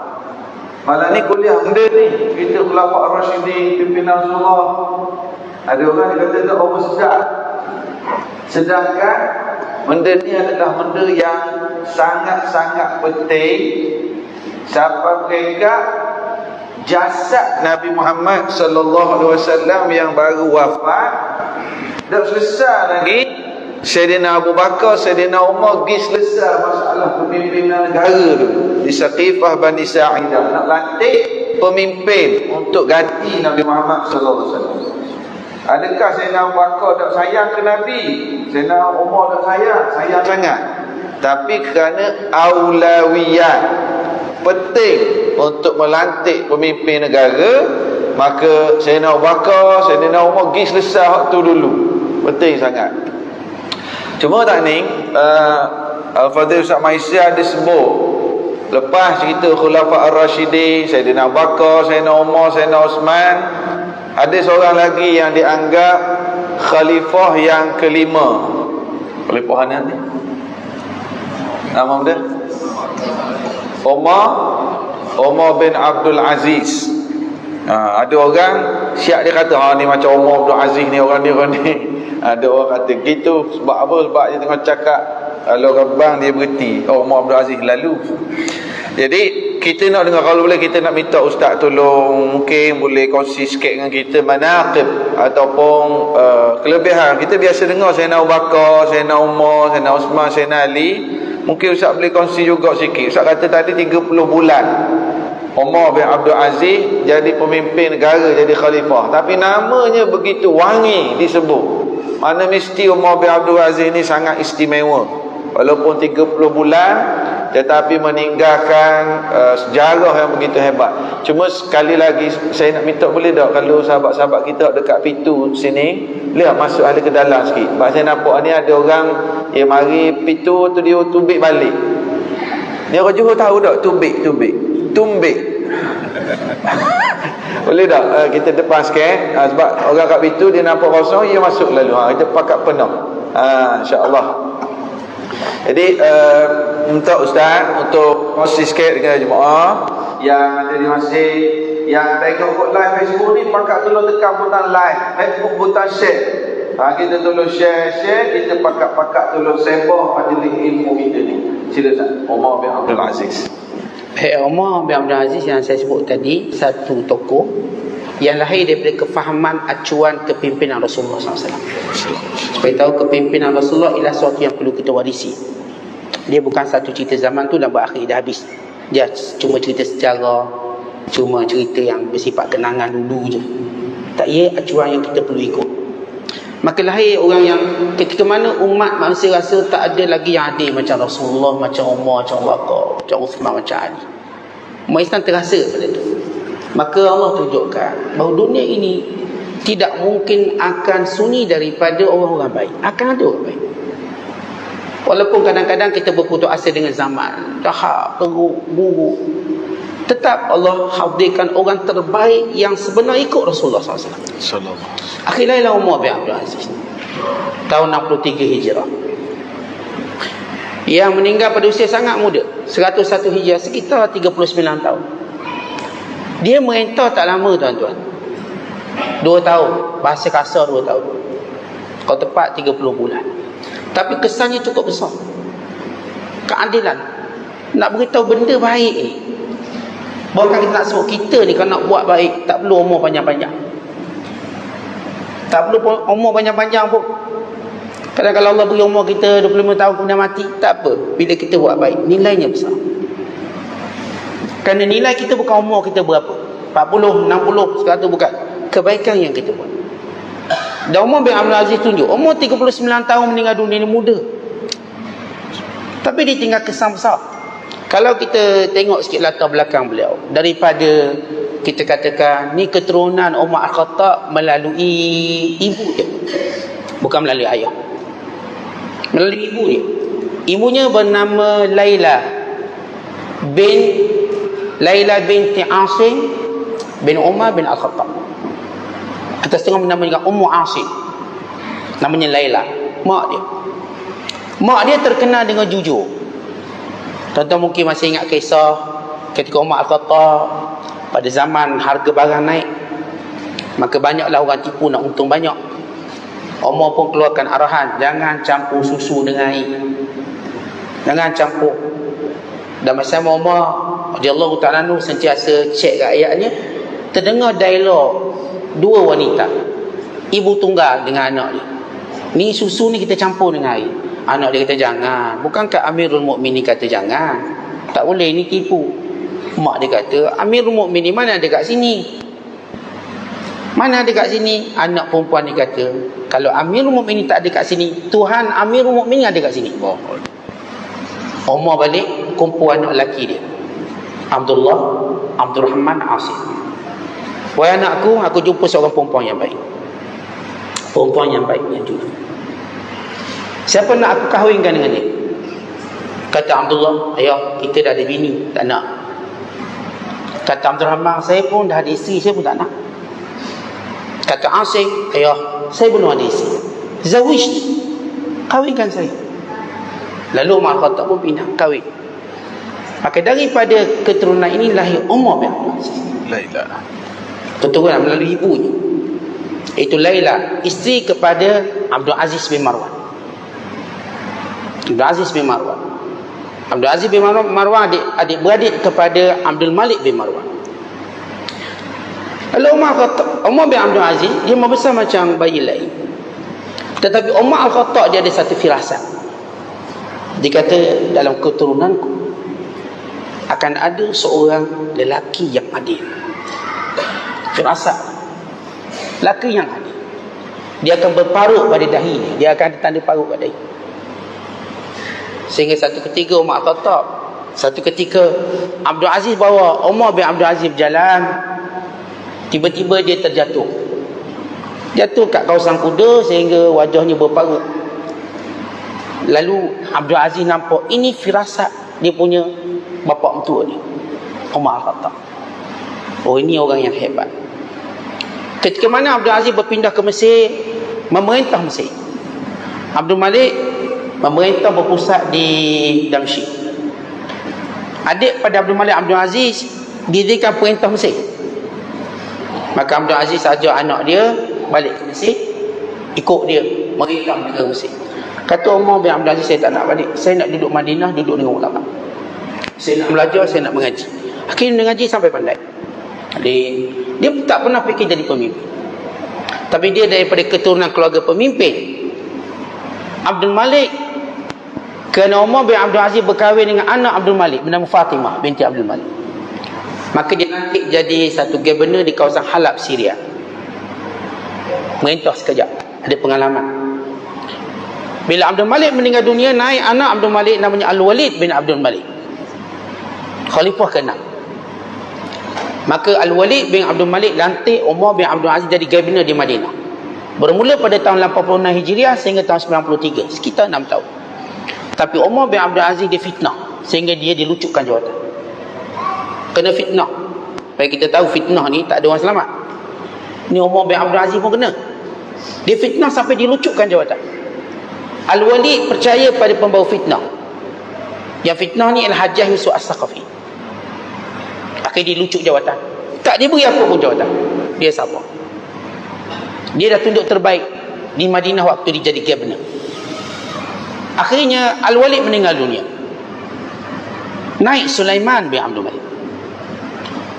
Malah ni kuliah benda ni kita Khulafa' Ar-Rasyidin, pimpinan Rasulullah. Ada orang yang kata tak apa sedangkan benda ni adalah benda yang sangat-sangat penting. Sampai mereka jasad Nabi Muhammad sallallahu alaihi wasallam yang baru wafat dah selesai lagi, Sayyidina Abu Bakar, Sayyidina Umar pergi selesai masalah pemimpinan negara tu di Saqifah Bani Sa'idah, nak lantik pemimpin untuk ganti Nabi Muhammad sallallahu alaihi wasallam. Adakah Sayyidina Abu Bakar tak sayang ke Nabi? Sayyidina Umar tak sayang sangat. Tapi kerana aulawiyat, penting untuk melantik pemimpin negara, maka Sayyidina Abu Bakar, Sayyidina Umar pergi selesai waktu dulu. Penting sangat. Cuma tak ni Al-Fadhil Ustaz Maisya ada sebut lepas cerita Khulafa' Ar-Rasyidin, Sayyidina Abu Bakar, Sayyidina Umar, Sayyidina Osman, ada seorang lagi yang dianggap khalifah yang kelima. Khalifah ni nama dia Umar bin Abdul Aziz. Ada orang Syiah dia kata ni macam Umar Abdul Aziz ni, orang ni. Ada orang kata gitu. Sebab apa? Sebab dia tengah cakap kalau rebang dia berhenti. Umar Abdul Aziz lalu. Jadi kita nak dengar, kalau boleh kita nak minta ustaz tolong, mungkin boleh kongsi sikit dengan kita manaqib ataupun kelebihan. Kita biasa dengar Sayyidina Abu Bakar, Sayyidina Umar, Sayyidina Osman, Sayyidina Ali. Mungkin ustaz boleh kongsi juga sikit. Ustaz kata tadi 30 bulan Umar bin Abdul Aziz jadi pemimpin negara, jadi khalifah, tapi namanya begitu wangi disebut. Mana mesti Umar bin Abdul Aziz ni sangat istimewa. Walaupun 30 bulan tetapi meninggalkan sejarah yang begitu hebat. Cuma sekali lagi saya nak minta, boleh tak kalau sahabat-sahabat kita dekat pintu sini, lihat masuk ada ke dalam sikit. Sebab saya nampak ni ada orang yang mari pintu tu dia tubik balik. Ni orang Johor tahu tak tumbik. Boleh tak kita depan sikit, sebab orang kat pintu dia nampak kosong, dia masuk lalu. Kita pakat penuh. InsyaAllah. Jadi minta ustaz untuk kongsi sikit dengan jemaah yang ada di masjid, yang tengok live Facebook ni, pakat tolong tekan butang like, Facebook butang share. Kita tolong share, kita pakat tolong sebar majlis ilmu kita ni. Sila Ustaz. Umar bin Abdul Aziz. Umar bin Abdul Aziz yang saya sebut tadi, satu tokoh yang lahir daripada kefahaman acuan kepimpinan Rasulullah SAW. Supaya tahu kepimpinan Rasulullah ialah sesuatu yang perlu kita warisi. Dia bukan satu cerita zaman tu dan berakhir dah habis. Dia cuma cerita sejarah, cuma cerita yang bersifat kenangan dulu je. Tak, ia acuan yang kita perlu ikut. Maka lahir orang yang ketika mana umat manusia rasa tak ada lagi yang adil macam Rasulullah, macam Umar, macam Abu Bakar, macam Uthman, macam Ali. Umat Islam terasa pada itu. Maka Allah tunjukkan bahawa dunia ini tidak mungkin akan sunyi daripada orang-orang baik. Akan ada orang baik. Walaupun kadang-kadang kita berputus asa dengan zaman, dah teruk, buruk. Tetap Allah hadirkan orang terbaik yang sebenar ikut Rasulullah SAW. Akhirnya umur bin Abdul Aziz tahun 63 Hijrah. Yang meninggal pada usia sangat muda, 101 Hijrah, sekitar 39 tahun. Dia merintah tak lama tuan-tuan, 2 tahun, bahasa kasar 2 tahun, kalau tepat 30 bulan. Tapi kesannya cukup besar. Keadilan, nak beritahu benda baik ni. Bahkan kita nak sebut, kita ni kalau nak buat baik tak perlu umur panjang-panjang, tak perlu umur panjang-panjang pun. Kadang kalau Allah beri umur kita 25 tahun kemudian mati, tak apa. Bila kita buat baik, nilainya besar. Kerana nilai kita bukan umur kita berapa, 40, 60, 100, bukan. Kebaikan yang kita buat. Dan Umar bin Abdul Aziz tunjuk, umur 39 tahun meninggal dunia ni muda, tapi dia tinggal kesan besar. Kalau kita tengok sikit latar belakang beliau, daripada kita katakan ni keturunan Umar Al-Khattab melalui ibu dia, bukan melalui ayah, melalui ibu dia. Ibunya bernama Laila binti Asim bin Umar bin Al-Khattab. Atas tengah bernama juga Ummu Asim, namanya Laila. Mak dia terkenal dengan jujur. Tuan-tuan mungkin masih ingat kisah ketika Umar Al-Khattab pada zaman harga barang naik, maka banyaklah orang tipu nak untung banyak. Umar pun keluarkan arahan, jangan campur susu dengan air, jangan campur. Dan masa Umar radhiyallahu ta'ala anhu sentiasa cek rakyatnya, terdengar dialog 2 wanita, ibu tunggal dengan anak dia. Ni susu ni kita campur dengan air. Anak dia kata jangan. Bukankah Amirul Mukminin kata jangan? Tak boleh, ni tipu. Mak dia kata Amirul Mukminin mana ada kat sini, mana ada kat sini. Anak perempuan dia kata kalau Amirul Mukminin tak ada kat sini, Tuhan Amirul Mukminin ada kat sini. Umar balik kumpul anak lelaki dia, Abdul Rahman Asim. Wahai anakku, aku jumpa seorang perempuan yang baik, yang jujur. Siapa nak aku kahwinkan dengan dia? Kata Abdullah, ayah, kita dah ada bini, tak nak. Kata Abdul Rahman, saya pun dah ada isteri, saya pun tak nak. Kata Asim, ayah, saya belum ada isteri, zawish, kahwinkan saya. Lalu Umar Khattab pun pindah kahwin. Maka daripada keturunan ini lahir Umar bin Abdul Aziz. Laila, keturunan melalui ibunya, iaitu Laila, isteri kepada Abdul Aziz bin Marwan. Abdul Aziz bin Marwan adik-beradik kepada Abdul Malik bin Marwan. Lalu Umar bin Abdul Aziz, dia membesar macam bayi lain. Tetapi Umar Al-Khattab dia ada satu firasat. Dia kata dalam keturunanku akan ada seorang lelaki yang adil. Firasat, lelaki yang adil. Dia akan berparut pada dahi, dia akan ada tanda parut pada dahi. Sehingga satu ketika Umar Al-Khattab, satu ketika Abdul Aziz bawa Umar bin Abdul Aziz berjalan, tiba-tiba dia terjatuh, jatuh kat kawasan kuda sehingga wajahnya berparut. Lalu Abdul Aziz nampak ini firasat dia punya bapa mentua dia, Umar Al-Khattab. Oh, ini orang yang hebat. Ketika mana Abdul Aziz berpindah ke Mesir, memerintah Mesir, Abdul Malik memerintah berpusat di Damsyik. Adik pada Abdul Malik, Abdul Aziz, didirikan perintah Mesir. Maka Abdul Aziz ajak anak dia balik ke Mesir, ikut dia merintah negara Mesir. Kata Umar bin Abdul Aziz, saya tak nak balik, saya nak duduk Madinah, duduk dengan ulama, saya nak belajar, saya nak mengaji. Akhirnya mengaji sampai pandai. Dia tak pernah fikir jadi pemimpin, tapi dia daripada keturunan keluarga pemimpin. Abdul Malik, kerana Umar bin Abdul Aziz berkahwin dengan anak Abdul Malik bernama Fatimah binti Abdul Malik, maka dia nanti jadi satu gubernur di kawasan Halab, Syria. Merintah sekejap, ada pengalaman. Bila Abdul Malik meninggal dunia, naik anak Abdul Malik namanya Al-Walid bin Abdul Malik, khalifah ke-6. Maka Al-Walid bin Abdul Malik lantik Umar bin Abdul Aziz jadi gubernur di Madinah, bermula pada tahun 86 Hijriah sehingga tahun 93, sekitar 6 tahun. Tapi Umar bin Abdul Aziz dia fitnah sehingga dia dilucutkan jawatan. kena fitnah. Supaya kita tahu fitnah ni tak ada orang selamat. Ni Umar bin Abdul Aziz pun kena. Dia fitnah sampai dilucutkan jawatan. Al-Walid percaya pada pembawa fitnah. Yang fitnah ni Al-Hajjaj Yusuf As-Saqafi. Akhirnya dilucut jawatan. Tak dia beri apa pun jawatan. Dia sabar. Dia dah tunjuk terbaik di Madinah waktu dia jadi governor. Akhirnya Al-Walid meninggal dunia. Naik Sulaiman bin Abdul Malik.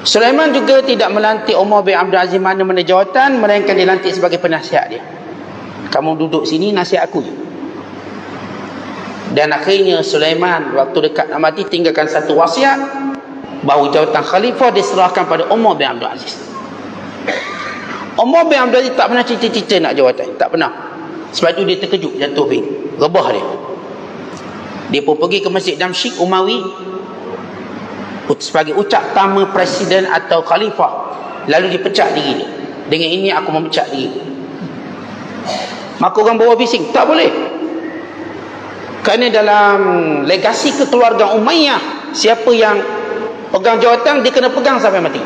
Sulaiman juga tidak melantik Umar bin Abdul Aziz mana-mana jawatan, melainkan dilantik sebagai penasihat dia. Kamu duduk sini, nasihat aku je. Dan akhirnya Sulaiman waktu dekat nak mati tinggalkan satu wasiat, bahawa jawatan khalifah diserahkan pada Umar bin Abdul Aziz. Umar bin Abdul Aziz tak pernah cita-cita nak jawatan, tak pernah. Sebab itu dia terkejut, jatuh rebah dia. Dia pun pergi ke Masjid Damsyik Umawi sebagai ucap tama presiden atau khalifah, lalu dipecat diri dia. Dengan ini aku memecat diri. Maka orang bawa bising, tak boleh. Kerana dalam legasi kekeluargaan Umayyah, siapa yang pegang jawatan dia kena pegang sampai mati.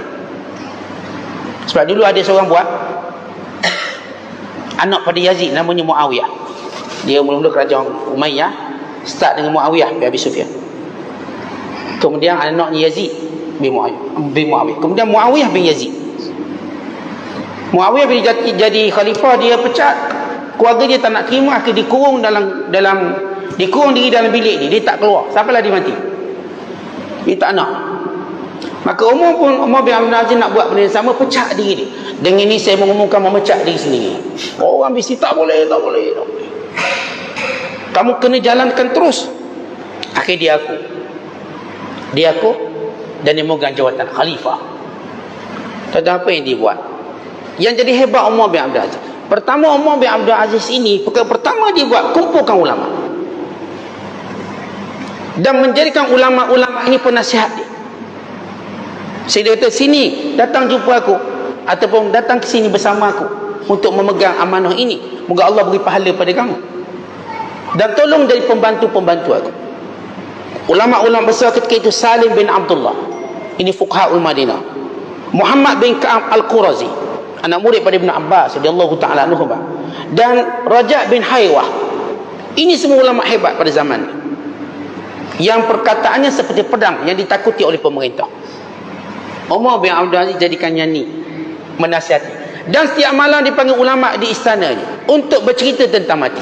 Sebab dulu ada seorang buat anak pada Yazid namanya Muawiyah. Dia mula-mula kerajaan Umayyah, start dengan Muawiyah bin Abi Sufyan. Kemudian anaknya Yazid bin Muawiyah. Kemudian Muawiyah bin Yazid. Muawiyah bin jadi khalifah, dia pecat. Keluarga dia tak nak terima, akhirnya dikurung dikurung diri dalam bilik dia tak keluar sampailah dia mati. Dia tak nak. Maka Umar bin Abdul Aziz nak buat benda yang sama, pecat diri dia. Dengan ini saya mengumumkan memecat diri sendiri. Orang mesti tak boleh. Kamu kena jalankan terus. Akhirnya dia aku dan dia memegang jawatan khalifah. Tak apa yang dia buat. Yang jadi hebat Umar bin Abdul Aziz, pertama Umar bin Abdul Aziz ini, perkara pertama dia buat, kumpulkan ulama dan menjadikan ulama-ulama ini penasihat dia. Saya kata, sini datang jumpa aku, ataupun datang ke sini bersama aku untuk memegang amanah ini. Moga Allah beri pahala pada kamu dan tolong jadi pembantu-pembantu aku. Ulama-ulama besar ketika itu Salim bin Abdullah, ini fuqahaul Madinah. Muhammad bin Ka'ab Al-Qurazi, anak murid pada Ibn Abbas radhiyallahu ta'ala anhu, dan Raja' bin Haywah. Ini semua ulama hebat pada zaman ini, yang perkataannya seperti pedang yang ditakuti oleh pemerintah. Umar bin Abdul Aziz jadikan nyanyi, menasihati. Dan setiap malam dipanggil ulama di istananya untuk bercerita tentang mati.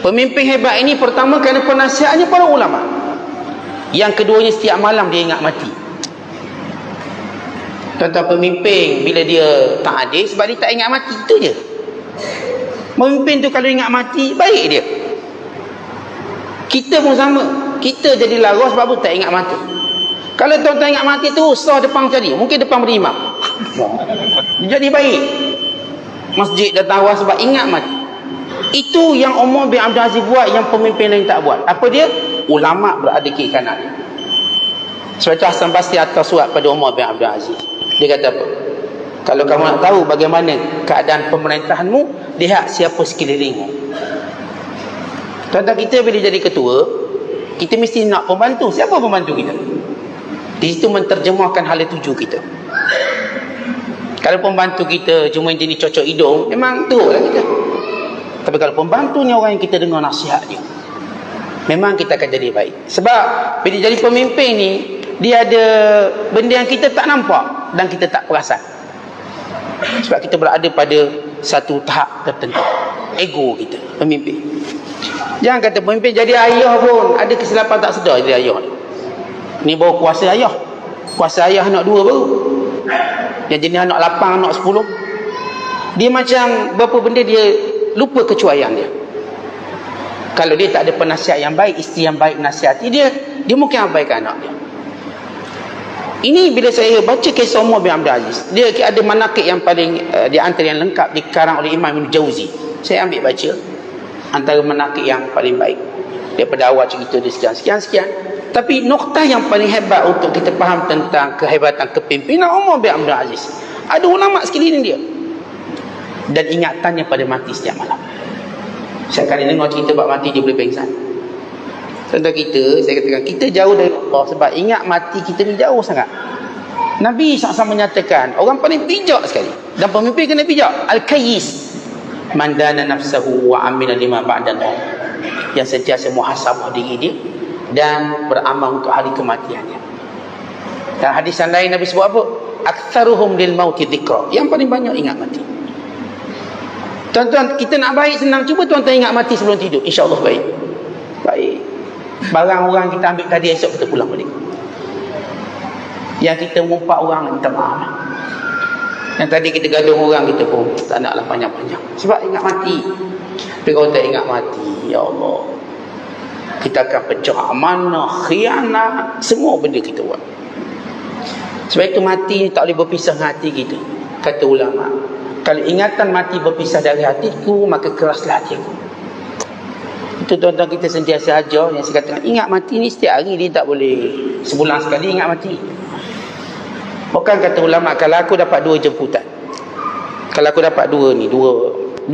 Pemimpin hebat ini pertama kerana penasihatnya para ulama. Yang keduanya setiap malam dia ingat mati. Tuan-tuan, pemimpin bila dia tak adil sebab dia tak ingat mati, itu je. Pemimpin tu kalau ingat mati, baik dia. Kita pun sama. Kita jadi lara sebab apa? Tak ingat mati. Kalau tuan-tuan ingat mati tu, sah depan jadi. Mungkin depan berimam. Jadi baik. Masjid datang awal sebab ingat mati. Itu yang Umar bin Abdul Aziz buat, yang pemimpin lain tak buat. Apa dia? Ulama berada kiri kanan dia. Sebab itu Hasan Basri atas surat pada Umar bin Abdul Aziz. Dia kata apa? Kalau kamu nak tahu bagaimana keadaan pemerintahanmu, lihat siapa sekelilingmu. Tuan-tuan, kita bila jadi ketua, kita mesti nak pembantu. Siapa pembantu kita? Di situ menterjemahkan hala tuju kita. Kalau pembantu kita cuma jenis cocok hidung, memang teruklah kita. Tapi kalau pembantu ni orang yang kita dengar nasihat dia, memang kita akan jadi baik. Sebab bila jadi pemimpin ni, dia ada benda yang kita tak nampak dan kita tak perasan. Sebab kita berada pada satu tahap tertentu. Ego kita, pemimpin. Jangan kata pemimpin jadi ayah pun ada kesilapan tak sedar jadi ayah. Ni baru kuasa ayah. Kuasa ayah anak 2 baru. Yang jenis anak 8, anak 10. Dia macam berapa benda dia lupa kecuaian dia. Kalau dia tak ada penasihat yang baik, isteri yang baik nasihati dia, dia mungkin abaikan anak dia. Ini bila saya baca kisah Umar bin Abdul Aziz, dia ada manaqib yang paling di antara yang lengkap dikarang oleh Imam Ibn Jauzi. Saya ambil baca antara manaqib yang paling baik daripada awal cerita dia sekian. Tapi noktah yang paling hebat untuk kita faham tentang kehebatan kepimpinan Umar bin Abdul Aziz, ada ulama sekeliling dia dan ingatannya pada mati setiap malam. Saya kali dengar cerita bab mati dia boleh pengsan. Contoh kita, saya katakan kita jauh dari Allah sebab ingat mati kita ni jauh sangat. Nabi SAW menyatakan orang paling bijak sekali dan pemimpin kena bijak. Al-Kayyis man dana nafsahu wa amila lima ba'da maut, yang sentiasa muhasabah diri dia dan beramal untuk hari kematiannya. Dan hadis yang lain Nabi sebut apa? Aktsaruhum lil mauti dzikra, yang paling banyak ingat mati. Tuan-tuan, kita nak baik senang, cuba tuan-tuan ingat mati sebelum tidur, insya-Allah baik. Baik. Barang orang kita ambil tadi, esok kita pulang balik. Yang kita mumpak orang, minta maaf. Yang tadi kita gaduh orang, kita pun tak naklah panjang-panjang. Sebab ingat mati. Tapi kalau tak ingat mati, ya Allah, kita akan pecah amanah, khianat, semua benda kita buat. Sebab itu mati ni tak boleh berpisah dengan hati kita. Kata ulama, kalau ingatan mati berpisah dari hatiku, maka keraslah hatiku. Itu tuan-tuan kita sentiasa ajar yang saya katakan, ingat mati ni setiap hari, dia tak boleh sebulan sekali ingat mati. Bukan kata ulama, kalau aku dapat 2 jemputan, kalau aku dapat dua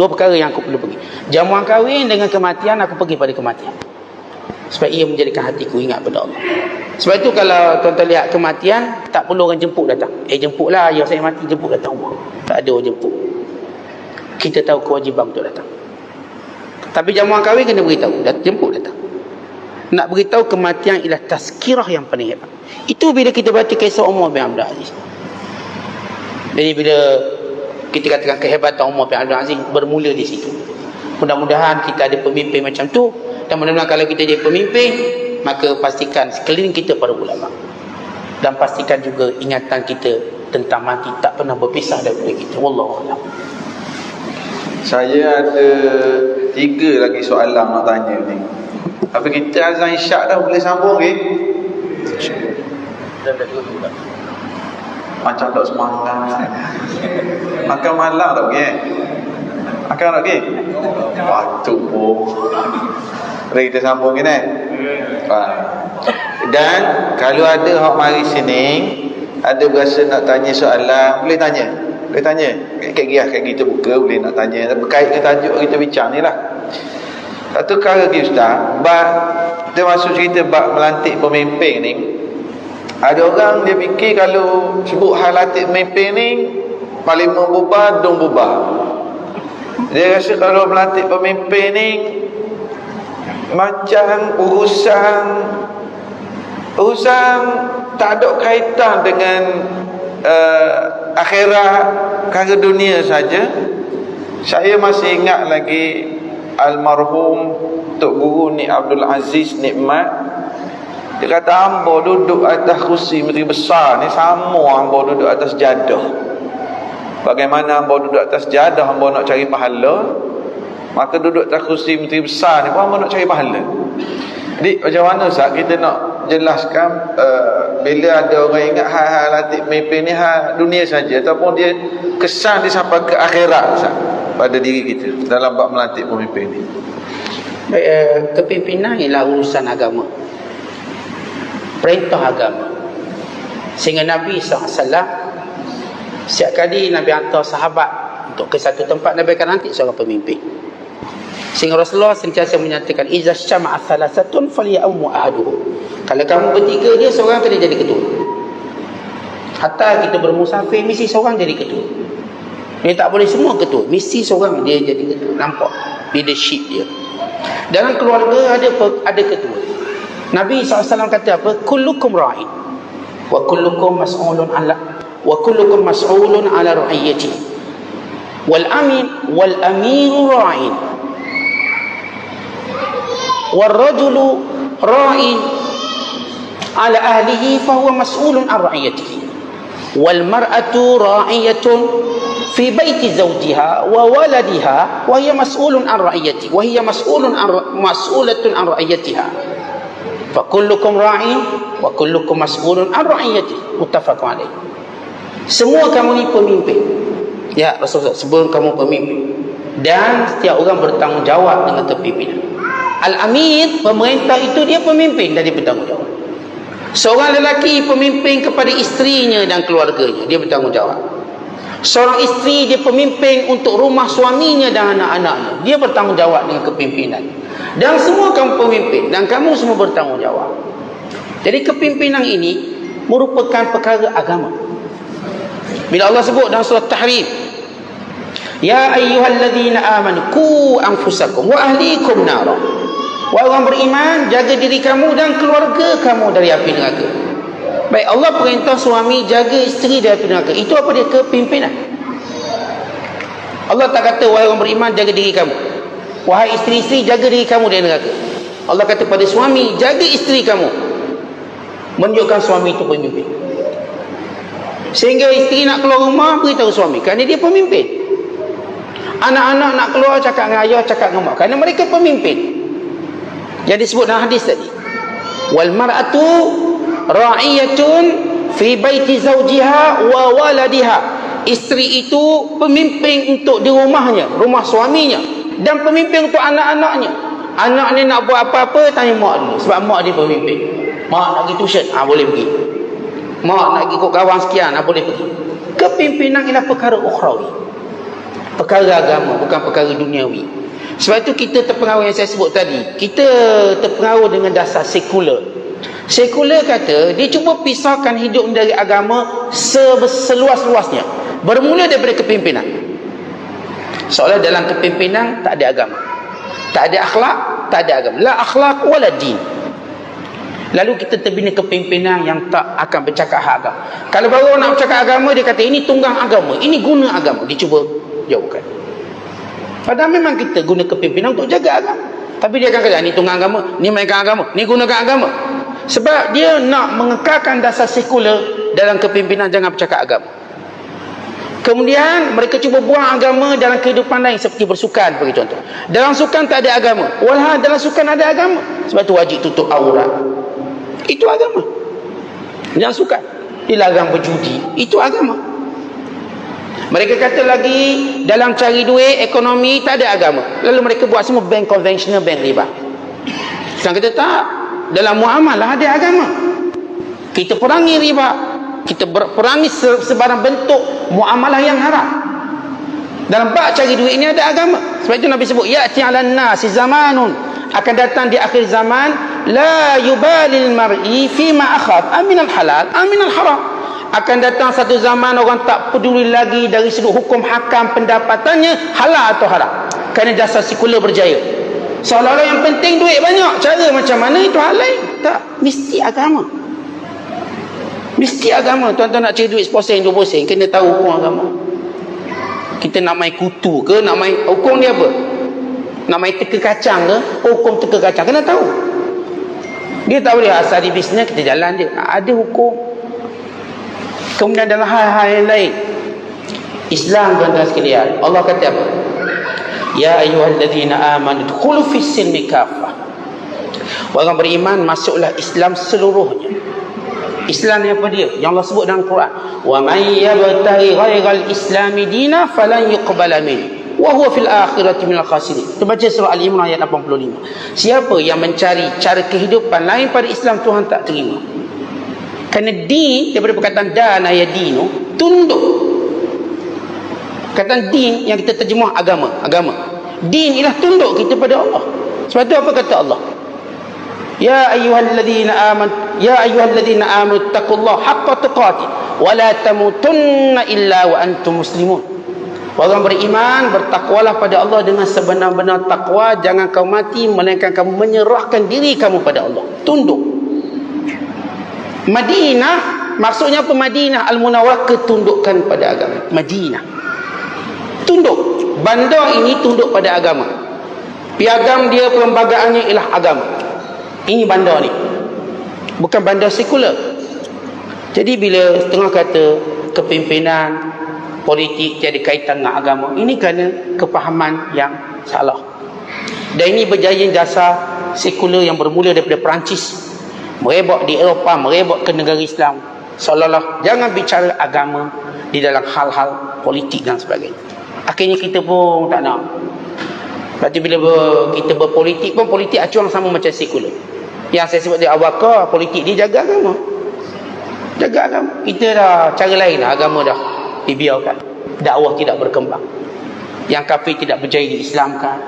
perkara yang aku perlu pergi, jamuan kahwin dengan kematian, aku pergi pada kematian. Sebab ia menjadikan hatiku ingat pada Allah. Sebab itu kalau tuan-tuan lihat kematian, tak perlu orang jemput datang. Jemputlah, ayah saya mati, jemput datang rumah. Tak ada orang jemput. Kita tahu kewajiban untuk datang. Tapi jamuan kahwin kena beritahu, jemput datang. Nak beritahu kematian ialah tazkirah yang paling hebat. Itu bila kita baca kisah Umar bin Abdul Aziz. Jadi bila kita katakan kehebatan Umar bin Abdul Aziz, bermula di situ. Mudah-mudahan kita ada pemimpin macam tu. Dan mudah-mudahan kalau kita jadi pemimpin, maka pastikan sekeliling kita para ulama. Dan pastikan juga ingatan kita tentang mati tak pernah berpisah daripada kita. Wallahualam. Saya ada 3 lagi soalan nak tanya ni. Tapi kita azan isyak dah, boleh sambung ke? Macam tak semangat. Makan malam tak pergi? Makan tak pergi? Waktu pun. Mari kita sambung ni. Dan kalau ada hak mari sini, ada berasa nak tanya soalan, boleh tanya. Boleh tanya. Kat kita buka, boleh nak tanya. Berkait dengan tajuk kita bincang ni lah. Satu perkara lagi Ustaz, kita masuk cerita bab melantik pemimpin ni. Ada orang dia fikir kalau sebut hal lantik pemimpin ni, parlimen bubar, dong bubar. Dia rasa kalau melantik pemimpin ni macam urusan tak ada kaitan dengan akhirat, perkara dunia saja. Saya masih ingat lagi almarhum Tok Guru ni Abdul Aziz Nikmat. Dia kata hamba duduk atas kursi menteri besar ni sama hamba duduk atas jadah. Bagaimana hamba duduk atas jadah, hamba nak cari pahala, maka duduk atas kursi menteri besar ni pun hamba nak cari pahala. Jadi macam mana Ustaz kita nak jelaskan bila ada orang ingat hal-hal lantik pemimpin ni hal dunia saja, ataupun dia kesan dia sampai ke akhirat Ustaz pada diri kita dalam bab melantik pemimpin ni? Kepimpinan ialah urusan agama, perintah agama. Sehingga Nabi SAW setiap kali Nabi hantar sahabat untuk ke satu tempat, Nabi akan lantik seorang pemimpin. Sehingga Rasulullah sentiasa menyatakan, iza syama'a thalathatun falya'ummu ahaduhum. Kalau kamu bertiga, dia seorang kena jadi ketua. Hatta kita bermusafir, mesti seorang jadi ketua. Dia tak boleh semua ketua, mesti seorang dia jadi ketua. Nampak leadership dia. Dalam keluarga ada ketua. Nabi SAW kata apa? Kullukum ra'in wa kullukum mas'ulun ala ra'iyati wal amiru ra'in wal rajulu ra'in ala ahlihi fahuwa mas'ulun an ra'iyatihi wal mar'atu ra'iyatun fi baiti zawjiha wa waladiha wa hiya mas'ulun an ra'iyatihi wa hiya mas'ulatun an ra'iyatiha fa kullukum ra'in wa kullukum mas'ulun an ra'iyatihi. Muttafaqun alaih. Semua kamu ni pemimpin. Ya Rasulullah, sebelum kamu pemimpin, dan setiap orang bertanggungjawab dengan kepimpinan. Al-Amir, pemerintah itu dia pemimpin dan dia bertanggungjawab. Seorang lelaki pemimpin kepada isterinya dan keluarganya, dia bertanggungjawab. Seorang isteri dia pemimpin untuk rumah suaminya dan anak-anaknya, dia bertanggungjawab dengan kepimpinan. Dan semua kamu pemimpin dan kamu semua bertanggungjawab. Jadi kepimpinan ini merupakan perkara agama. Bila Allah sebut dalam surah Tahrim, ya ayyuhalladzina amanu qu anfusakum wa ahlikum nara. Wahai orang beriman, jaga diri kamu dan keluarga kamu dari api neraka. Baik, Allah perintah suami jaga isteri dari api neraka. Itu apa dia? Kepimpinan. Allah tak kata wahai orang beriman jaga diri kamu, wahai isteri-isteri jaga diri kamu dari neraka. Allah kata pada suami jaga isteri kamu, menunjukkan suami itu pemimpin. Sehingga isteri nak keluar rumah beritahu suami kerana dia pemimpin. Anak-anak nak keluar cakap dengan ayah, cakap dengan mak kerana mereka pemimpin. Yang disebut dalam hadis tadi, wal mar'atu ra'iyatun fi baiti zawjiha wa waladiha. Isteri itu pemimpin untuk di rumahnya, rumah suaminya, dan pemimpin untuk anak-anaknya. Anak ni nak buat apa-apa tanya mak dulu, sebab mak dia pemimpin. Mak nak pergi tuition, boleh pergi. Mak nak pergi ikut kawan sekian, boleh pergi. Kepimpinan ialah perkara ukhrawi, perkara agama, bukan perkara duniawi. Sebab itu kita terpengaruh yang saya sebut tadi. Kita terpengaruh dengan dasar sekular. Sekular kata dia cuba pisahkan hidup dari agama seluas-luasnya, bermula daripada kepimpinan. Soalnya dalam kepimpinan tak ada agama, tak ada akhlak, tak ada agama. La akhlak wala din. Lalu kita terbina kepimpinan yang tak akan bercakap hak agama. Kalau baru nak bercakap agama, dia kata ini tunggang agama, ini guna agama. Dia cuba jauhkan. Padahal memang kita guna kepimpinan untuk jaga agama, tapi dia akan kata ni tunggang agama, ni mainkan agama, ni gunakan agama. Sebab dia nak mengekalkan dasar sekular dalam kepimpinan, jangan bercakap agama. Kemudian mereka cuba buang agama dalam kehidupan lain, seperti bersukan bagi contoh. Dalam sukan tak ada agama, walhal dalam sukan ada agama. Sebab tu wajib tutup aurat. Itu agama. Dalam sukan dilarang berjudi, itu agama. Mereka kata lagi dalam cari duit, ekonomi tak ada agama. Lalu mereka buat semua bank konvensional, bank riba. Sekarang kata tak, dalam muamalah ada agama. Kita perangi riba, kita perangi sebarang bentuk muamalah yang haram. Dalam bab cari duit ini ada agama. Sebab itu Nabi sebut ya'ti 'alan nasi zamanun, akan datang di akhir zaman, la yubalil mar'i fima akhadh aminal halal aminal haram. Akan datang satu zaman orang tak peduli lagi dari sudut hukum hakam pendapatannya halal atau haram, kerana dasar sekular berjaya. Seolah-olah yang penting duit banyak, cara macam mana itu hal lain. Tak, mesti agama. Mesti agama. Tuan-tuan nak cari duit 1% 2%, kena tahu hukum agama. Kita nak main kutu ke, nak main, hukum dia apa? Nak main teka kacang ke, hukum teka kacang kena tahu. Dia tak boleh asal di bisnes kita jalan je, ada hukum. Kemudian dalam hal-hal yang lain, Islam, tuan-tuan sekalian, Allah kata apa? Ya ayyuhalladzina amanu dkhulu fis-silmi kaffah. Orang beriman masuklah Islam seluruhnya. Islam ni apa dia? Yang Allah sebut dalam Quran, wa may yabtaghi ghairal islami dina falan yuqbala min wa huwa fil akhirati minal khasirin. Kita baca surah Al-Imran ayat 85. Siapa yang mencari cara kehidupan lain pada Islam, Tuhan tak terima. Kerana din daripada perkataan dana ya dinu, tunduk. Perkataan din yang kita terjemah agama, agama. Din ialah tunduk kita pada Allah. Sebab tu apa kata Allah? Ya ayyuhalladzina amanu taqullaha haqqa tuqatih wa la tamutunna illa wa antum muslimun. Orang beriman, bertakwalah pada Allah dengan sebenar-benar takwa, jangan kau mati melainkan kamu menyerahkan diri kamu pada Allah, tunduk. Madinah, maksudnya apa Madinah? Al-Munawwarah, ketundukan pada agama. Madinah, tunduk. Bandar ini tunduk pada agama. Piagam dia, perlembagaannya ialah agama. Ini bandar ni, bukan bandar sekular. Jadi bila setengah kata kepimpinan politik tiada kaitan dengan agama, ini kerana kefahaman yang salah. Dan ini berjaya dasar sekular yang bermula daripada Perancis, merebak di Eropah, merebak ke negara Islam. Seolah-olah jangan bicara agama di dalam hal-hal politik dan sebagainya. Akhirnya kita pun tak nak. Berarti bila kita berpolitik pun, politik acuan sama macam sekular. Yang saya sebut di awal, politik dia jaga agama. Jaga agama. Kita dah cara lain dah, agama dah dibiarkan. Dakwah tidak berkembang. Yang kafir tidak berjaya diislamkan.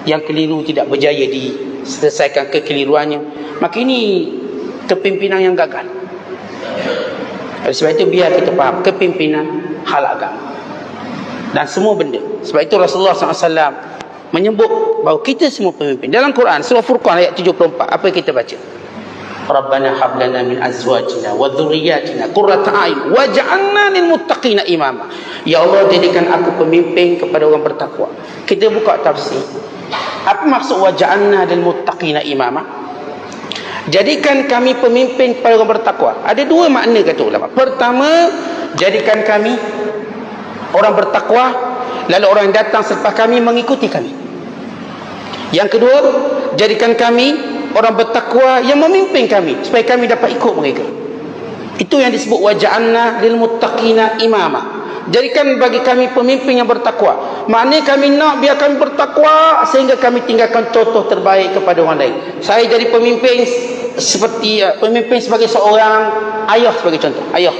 yang keliru tidak berjaya diselesaikan kekeliruannya, maka ini kepimpinan yang gagal. Oleh sebab itu biar kita faham kepimpinan hal agama dan semua benda. Sebab itu Rasulullah SAW menyebut bahawa kita semua pemimpin. Dalam Quran surah Furqan ayat 74, apa yang kita baca? Rabbana hab lana min azwajina wa dhurriyyatina qurrata a'yun waj'alna lil muttaqina imama. Ya Allah, jadikan aku pemimpin kepada orang bertakwa. Kita buka tafsir. Apa maksud waj'alna lil muttaqina imama? Jadikan kami pemimpin kepada orang bertakwa. Ada dua makna kata ulama. Pertama, jadikan kami orang bertakwa, lalu orang yang datang selepas kami mengikuti kami. Yang kedua, jadikan kami orang bertakwa yang memimpin kami supaya kami dapat ikut mereka. Itu yang disebut waja'alna lil muttaqina imama. Jadikan bagi kami pemimpin yang bertakwa. Maknanya kami nak biar kami bertakwa sehingga kami tinggalkan contoh terbaik kepada orang lain. Saya jadi pemimpin seperti pemimpin sebagai seorang ayah, sebagai contoh. Ayah.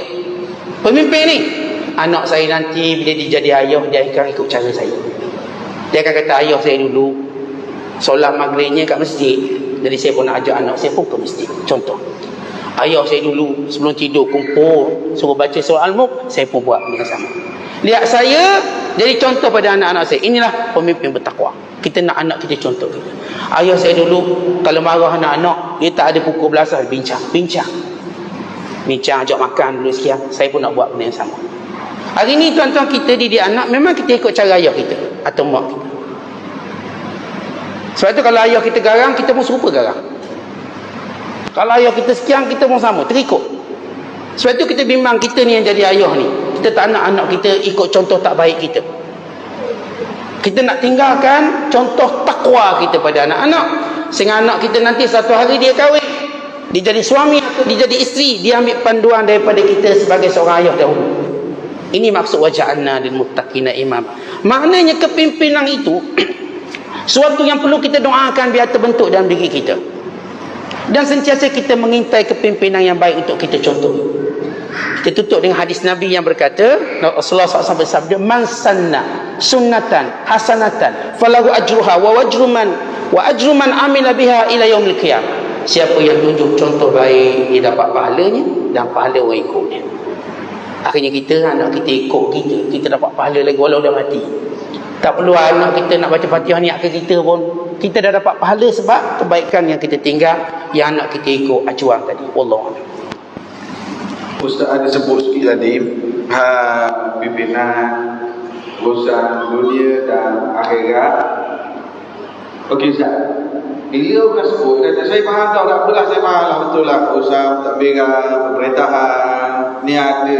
Pemimpin ni, anak saya nanti bila dia jadi ayah, dia akan ikut cara saya. Dia akan kata, ayah saya dulu solat maghribnya kat masjid, jadi saya pun nak ajak anak saya pun ke masjid. Contoh, ayah saya dulu sebelum tidur kumpul suruh baca surah Al-Mulk, saya pun buat dengan sama. Lihat saya jadi contoh pada anak-anak saya. Inilah pemimpin bertakwa. Kita nak anak kita contoh kita. Ayah saya dulu kalau marah anak-anak, dia tak ada pukul belasah, bincang ajak makan dulu sekian. Saya pun nak buat benda yang sama. Hari ni tuan-tuan, kita didik anak memang kita ikut cara ayah kita atau mak kita. Sebab itu kalau ayah kita garang, kita pun serupa garang. Kalau ayah kita sekian, kita pun sama, terikut. Sebab itu kita bimbang kita ni yang jadi ayah ni. Kita tak nak anak kita ikut contoh tak baik kita. Kita nak tinggalkan contoh takwa kita pada anak-anak. Sehingga anak kita nanti satu hari dia kahwin, dia jadi suami atau dia jadi isteri, dia ambil panduan daripada kita sebagai seorang ayah dahulu. Ini maksud waja'alna lil muttaqina imam. Maknanya kepimpinan itu suatu yang perlu kita doakan biar terbentuk dalam diri kita. Dan sentiasa kita mengintai kepimpinan yang baik untuk kita contoh. Kita tutup dengan hadis Nabi yang berkata, Rasulullah SAW bersabda, man sanna sunnatan hasanatan falahu ajruha wa ajru man amila biha ila yaumil qiyamah. Siapa yang tunjuk contoh baik, dia dapat pahalanya dan pahala orang ikutnya. Akhirnya anak kita ikut kita dapat pahala lagi walau dah mati. Tak perlu anak kita nak baca Fatihah niat ke kita pun, kita dah dapat pahala sebab kebaikan yang kita tinggal, yang anak kita ikut acuan tadi. Wallahu a'lam. Ustaz ada sebut sikit tadi pimpinan urusan dunia dan akhirat. Okey Ustaz, bila orang sebut, kata saya faham tau, tak apalah, saya faham lah, betul lah urusan pentadbiran, pemerintahan ni ada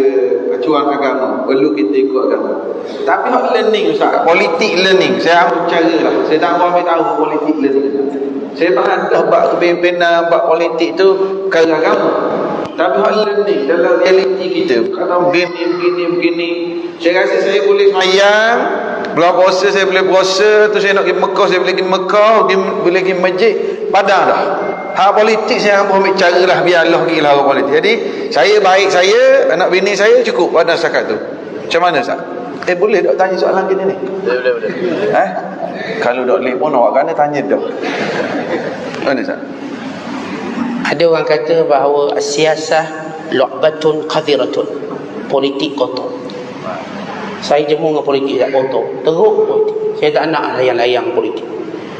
acuan agama, perlu kita ikut agama. Tapi hak learning Ustaz, politik learning, saya ambil cara lah, saya tak ambil tahu politik learning. Saya faham dah bab kepimpinan, bab politik tu perkara agama. Tapi hak learning dalam realiti kita, kalau begini, saya rasa saya boleh sayang, bulan puasa saya boleh puasa, tu saya nak pergi Mekah, saya boleh pergi Mekah, boleh pergi masjid, padang dah. Hak politik saya ambil cara lah, biar Allah pergi lah politik. Jadi saya baik, saya anak bini saya cukup pada setakat tu. Macam mana Ustaz? Boleh tak tanya soalan gini ni? Boleh. Kalau tak boleh pun awak kena tanya dah. Mana Ustaz? Ada orang kata bahawa siasah lu'batun qadhiratun, politik kotor. Saya jemu dengan politik tak kotor, teruk politik. Saya tak nak layang-layang politik.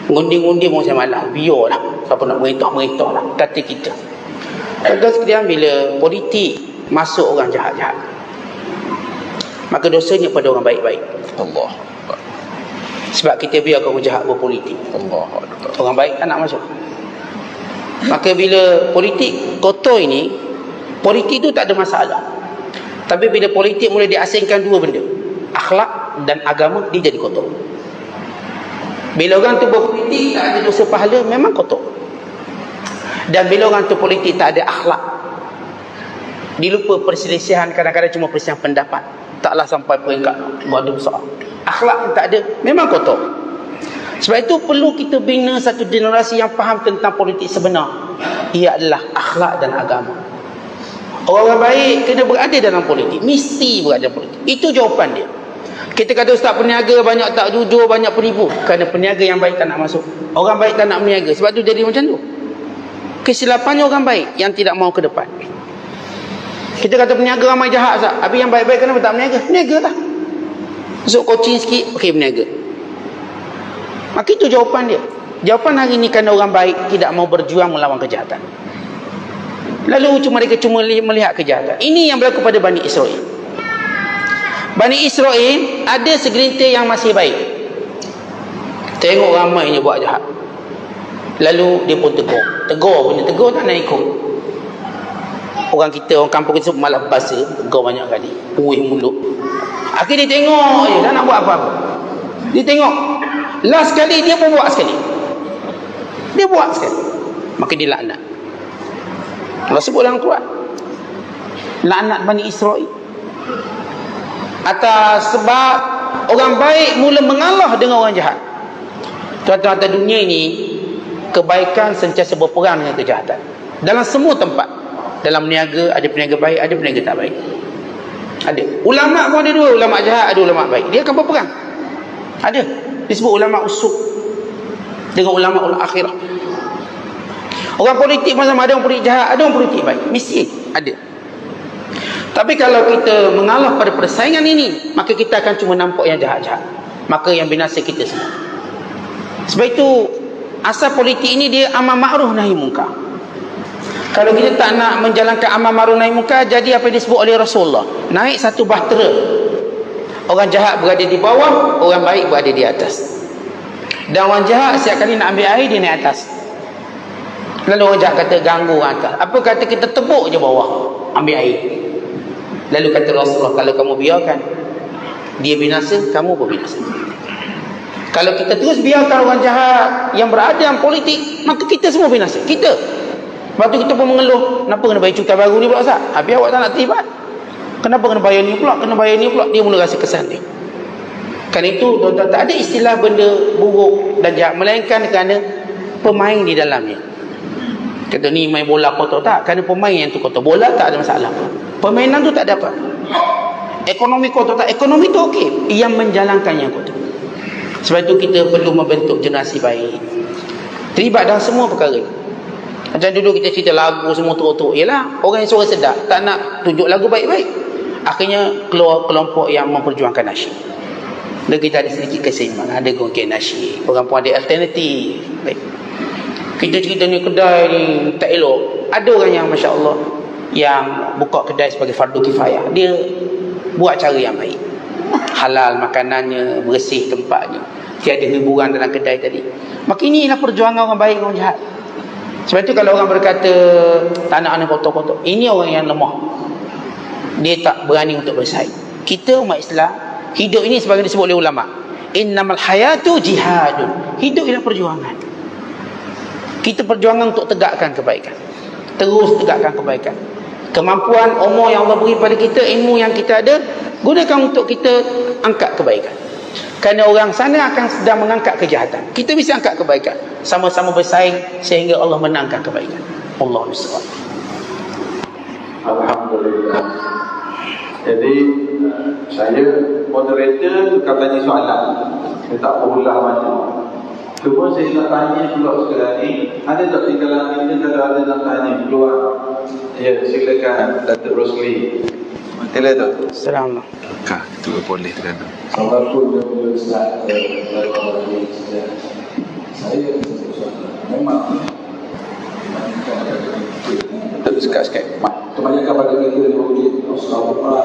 Ngundi-ngundi pun saya malas, biarlah. Siapa nak merintah lah, kata kita. Dan sekalian bila politik masuk orang jahat-jahat, maka dosanya pada orang baik-baik. Allah. Sebab kita biarkan orang jahat berpolitik. Allah. Orang baik tak nak masuk. Maka bila politik kotor ini, politik itu tak ada masalah. Tapi bila politik mulai diasingkan dua benda, akhlak dan agama, dia jadi kotor. Bila orang tu berpolitik tak ada dosa pahala, memang kotor. Dan bila orang tu politik tak ada akhlak, dia lupa perselisihan, kadang-kadang cuma perselisihan pendapat, taklah sampai peringkat buat besar. Akhlak tak ada, memang kotor. Sebab itu perlu kita bina satu generasi yang faham tentang politik sebenar. Ia adalah akhlak dan agama. Orang-orang baik kena berada dalam politik, mesti berada dalam politik. Itu jawapan dia. Kita kata ustaz peniaga banyak tak jujur, banyak penipu. Kerana peniaga yang baik tak nak masuk. Orang baik tak nak meniaga. Sebab tu jadi macam tu. Kesilapannya orang baik yang tidak mau ke depan. Kita kata peniaga ramai jahat ustaz. Habis yang baik-baik kenapa tak meniaga? Meniaga lah. Masuk coaching sikit, okey meniaga. Maka itu jawapan dia. Jawapan hari ini kerana orang baik tidak mau berjuang melawan kejahatan. Lalu mereka cuma melihat kejahatan. Ini yang berlaku pada Bani Israel. Bani Israel ada segelintir yang masih baik. Tengok ramainya buat jahat. Lalu dia pun tegur. Tegur tak nak ikut. Orang kita, orang kampung kita malah bahasa, tegur banyak kali. Puih mulut. Akhirnya dia tengok je, tak nak buat apa-apa. Dia tengok. Last sekali dia pun buat sekali. Dia buat sekali. Maka dia laknat. Allah sebut dalam Quran. Laknat Bani Israel. Atas sebab orang baik mula mengalah dengan orang jahat. Tuan-tuan atas dunia ini, kebaikan sentiasa berperang dengan kejahatan. Dalam semua tempat. Dalam niaga, ada peniaga baik, ada peniaga tak baik. Ada. Ulama pun ada dua. Ulama jahat, ada ulama baik. Dia akan berperang. Ada. Disebut ulama usuk dengan ulama ul-akhirah. Orang politik macam ada orang politik jahat, ada orang politik baik. Mesti ada. Tapi kalau kita mengalah pada persaingan ini, maka kita akan cuma nampak yang jahat-jahat. Maka yang binasa kita semua. Sebab itu asal politik ini dia amar ma'ruf nahi munkar. Kalau kita tak nak menjalankan amar ma'ruf nahi munkar, jadi apa yang disebut oleh Rasulullah, naik satu bahtera. Orang jahat berada di bawah, orang baik berada di atas. Dan orang jahat setiap kali nak ambil air, dia naik atas. Lalu orang jahat kata ganggu orang atas. Apa kata kita tepuk je bawah, ambil air. Lalu kata Rasulullah, kalau kamu biarkan dia binasa, kamu pun binasa. Kalau kita terus biarkan orang jahat yang berada dalam politik, maka kita semua binasa. Kita. Lepas tu kita pun mengeluh, kenapa kena bayar cukai baru ni pula Ustaz? Habis awak tak nak terlibat. Kenapa kena bayar ni pula? Kena bayar ni pula. Dia mula rasa kesan dia. Kerana itu, tuan-tuan, tak ada istilah benda buruk dan jahat, melainkan kerana pemain di dalamnya. Kata ni main bola kotor, tak. Kerana pemain yang tu kotor. Bola tak ada masalah. Permainan tu tak ada apa. Ekonomi kotor, tak. Ekonomi tu okey. Yang menjalankan yang kotor. Sebab itu kita perlu membentuk generasi baik. Terlibat dalam semua perkara. Macam dulu kita cerita lagu semua teruk-teruk. Yelah, orang yang suara sedap tak nak tunjuk lagu baik-baik. Akhirnya keluar kelompok yang memperjuangkan nasyid. Dan kita ada sedikit keseimbangan. Ada gongkek nasyid. Orang pun ada alternatif. Baik. Kita cerita ni kedai ni tak elok. Ada orang yang Masya Allah yang buka kedai sebagai fardu kifayah. Dia buat cara yang baik. Halal makanannya, bersih tempatnya. Tiada hiburan dalam kedai tadi. Maka inilah perjuangan orang baik, orang jahat. Sebab itu kalau orang berkata tak nak anak kotor-kotor, ini orang yang lemah. Dia tak berani untuk bersaing. Kita umat Islam, hidup ini sebagai disebut oleh ulama, innamal hayatu jihadun. Hidup ialah perjuangan. Kita perjuangan untuk tegakkan kebaikan. Terus tegakkan kebaikan. Kemampuan umur yang Allah beri pada kita, ilmu yang kita ada, gunakan untuk kita angkat kebaikan. Kerana orang sana akan sedang mengangkat kejahatan. Kita bisa angkat kebaikan. Sama-sama bersaing sehingga Allah menangkan kebaikan. Allahu Akbar. Alhamdulillah. Jadi saya moderator katanya soalan. Saya tak berulah macam. Cuma saya nak tanya pula sekarang ni, ada tak di kalangan kita kalau ada nak tanya keluar? Ya, silakan Datuk Rosli. Sila tu. Assalamualaikum. Kak, itu boleh tekan. Assalamualaikum warahmatullahi wabarakatuh. Saya memang Datuk sikit-sikit. kebanyakan pada kita yang boleh selama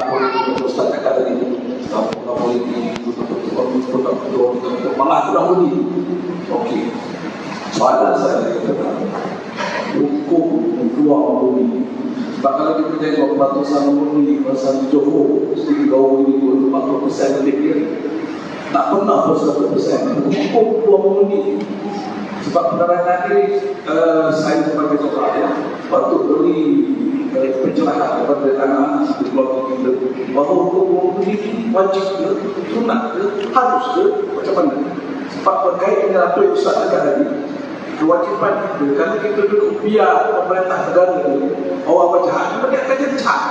Ustaz kata tadi selama politik malah kurang lebih okey. Soalan saya hukum keluar bumi. Sebab kalau kita tengok peratusan bumi peratusan Johor mesti gaul ini 40% lebih dia tak pernah 100% hukum keluar bumi. Sebab penerangan ini saya sebagai seorang ya patut beri pencerahan kepada anak-anak di keluarga kita bahawa hukum ini wajib ke, sunat ke, harus ke, macam mana. Sebab berkait dengan apa yang Ustaz cakap tadi, kewajipan kita, kalau kita duduk biar pemerintah negara ini orang berjahat, mereka akan jadi jahat.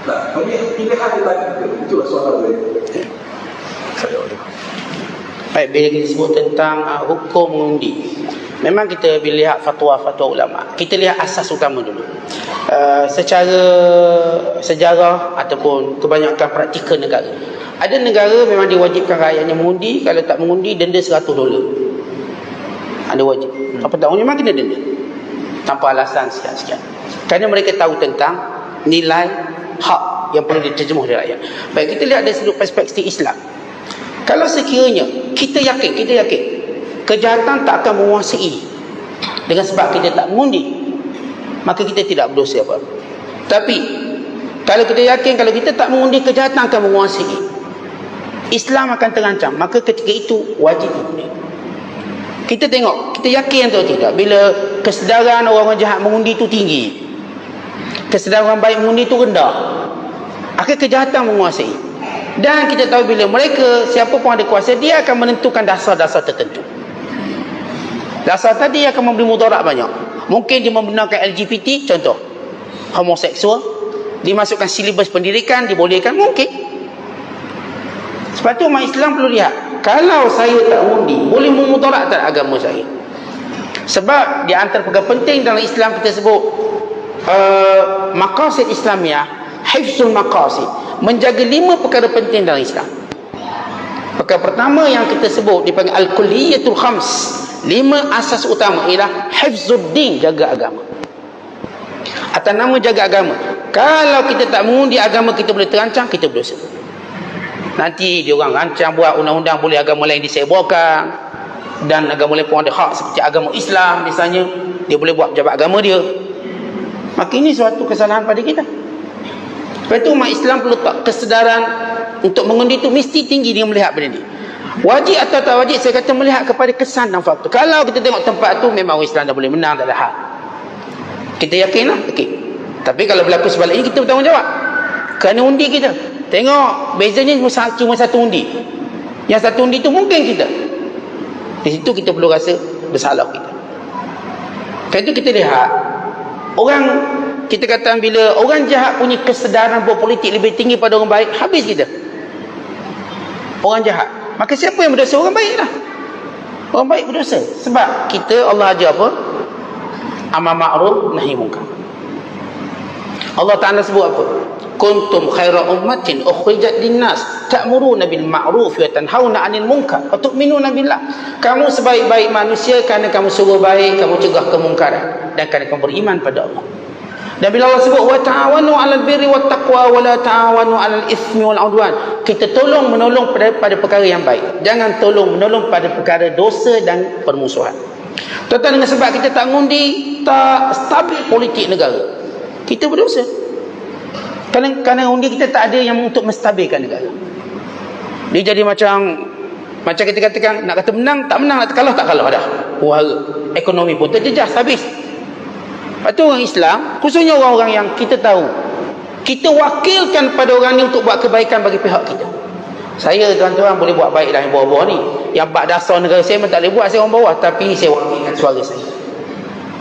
Nah, jadi pilihan dia tadi, itulah soalan saya. Baik, bila kita sebut tentang hukum mengundi, memang kita bila lihat fatwa-fatwa ulama, kita lihat asas utama dulu. Secara sejarah ataupun kebanyakan praktikal negara, ada negara memang diwajibkan rakyatnya mengundi. Kalau tak mengundi, denda $100. Ada wajib. Apa tak memang kena denda tanpa alasan sekian-sekian, kerana mereka tahu tentang nilai hak yang perlu diterjemuh oleh rakyat. Baik, kita lihat dari sudut perspektif Islam. Kalau sekiranya kita yakin kejahatan tak akan menguasai dengan sebab kita tak mengundi, maka kita tidak berdosa apa. Tapi kalau kita yakin kalau kita tak mengundi, kejahatan akan menguasai, Islam akan terancam, maka ketika itu wajib mengundi. Kita tengok, kita yakin atau tidak, bila kesedaran orang-orang jahat mengundi itu tinggi, kesedaran baik mengundi itu rendah, akhir kejahatan menguasai. Dan kita tahu bila mereka, siapa pun ada kuasa, dia akan menentukan dasar-dasar tertentu. Dasar tadi akan memberi mudarat banyak. Mungkin dia membenarkan LGBT, contoh homoseksual, dimasukkan silibus pendidikan, dibolehkan, mungkin. Sebab tu umat Islam perlu lihat, kalau saya tak undi, boleh memudarat tak agama saya? Sebab di antara perkara penting dalam Islam kita sebut maqasid Islamiah, hifzul maqasid, menjaga 5 perkara penting dalam Islam. Perkara pertama yang kita sebut dipanggil al-kulliyatul khams, 5 asas utama ialah hifzuddin, jaga agama. Atas nama jaga agama, kalau kita tak mengundi, agama kita boleh terancam, kita berdosa. Nanti dia orang rancang buat undang-undang boleh agama lain disebarkan, dan agama lain pun ada hak seperti agama Islam misalnya, dia boleh buat pejabat agama dia. Maka ini suatu kesalahan pada kita. Sebab itu umat Islam perlu kesedaran untuk mengundi itu mesti tinggi dengan melihat benda ni. Wajib atau tak wajib, saya kata melihat kepada kesan dan faktor. Kalau kita tengok tempat tu memang Islam dah boleh menang, tak ada hal, kita yakinlah, okey. Tapi kalau berlaku sebaliknya, kita bertanggungjawab kerana undi kita. Tengok bezanya cuma satu undi, yang satu undi tu mungkin kita, di situ kita perlu rasa bersalah kita. Kan itu kita lihat orang, kita kata bila orang jahat punya kesedaran berpolitik lebih tinggi pada orang baik, habis kita. Orang jahat, maka siapa yang berdosa? Orang baik lah. Orang baik berdosa. Sebab kita, Allah ajar apa? Amar ma'ruf nahi munkar. Allah Ta'ala sebut apa? Kuntum khaira ummatin ukhrijat linnas ta'muruna bil ma'ruf wa tanhauna 'anil munkar wa tu'minuna billah. Kamu sebaik-baik manusia kerana kamu suruh baik, kamu cegah kemungkaran, dan kerana kamu beriman pada Allah. Dan bila Allah sebut wa ta'awanu 'alal birri wat taqwa wa la ta'awanu 'alal itsmi wal 'udwan, kita tolong menolong pada perkara yang baik, jangan tolong menolong pada perkara dosa dan permusuhan. Tuan-tuan, dengan sebab kita tak ngundi, tak stabil politik negara, kita berdosa. Kerana undi kita tak ada yang untuk menstabilkan negara. Dia jadi macam kita katakan, nak kata menang, tak menang, nak kalah, tak kalah dah. Wahara. Ekonomi pun terjejas, habis. Lepas tu orang Islam, khususnya orang-orang yang kita tahu, kita wakilkan pada orang ni untuk buat kebaikan bagi pihak kita. Saya, tuan-tuan, boleh buat baik dalam bawah-bawah ni. Yang bak dasar negara saya memang tak boleh buat, saya orang bawah. Tapi saya wakilkan suara saya.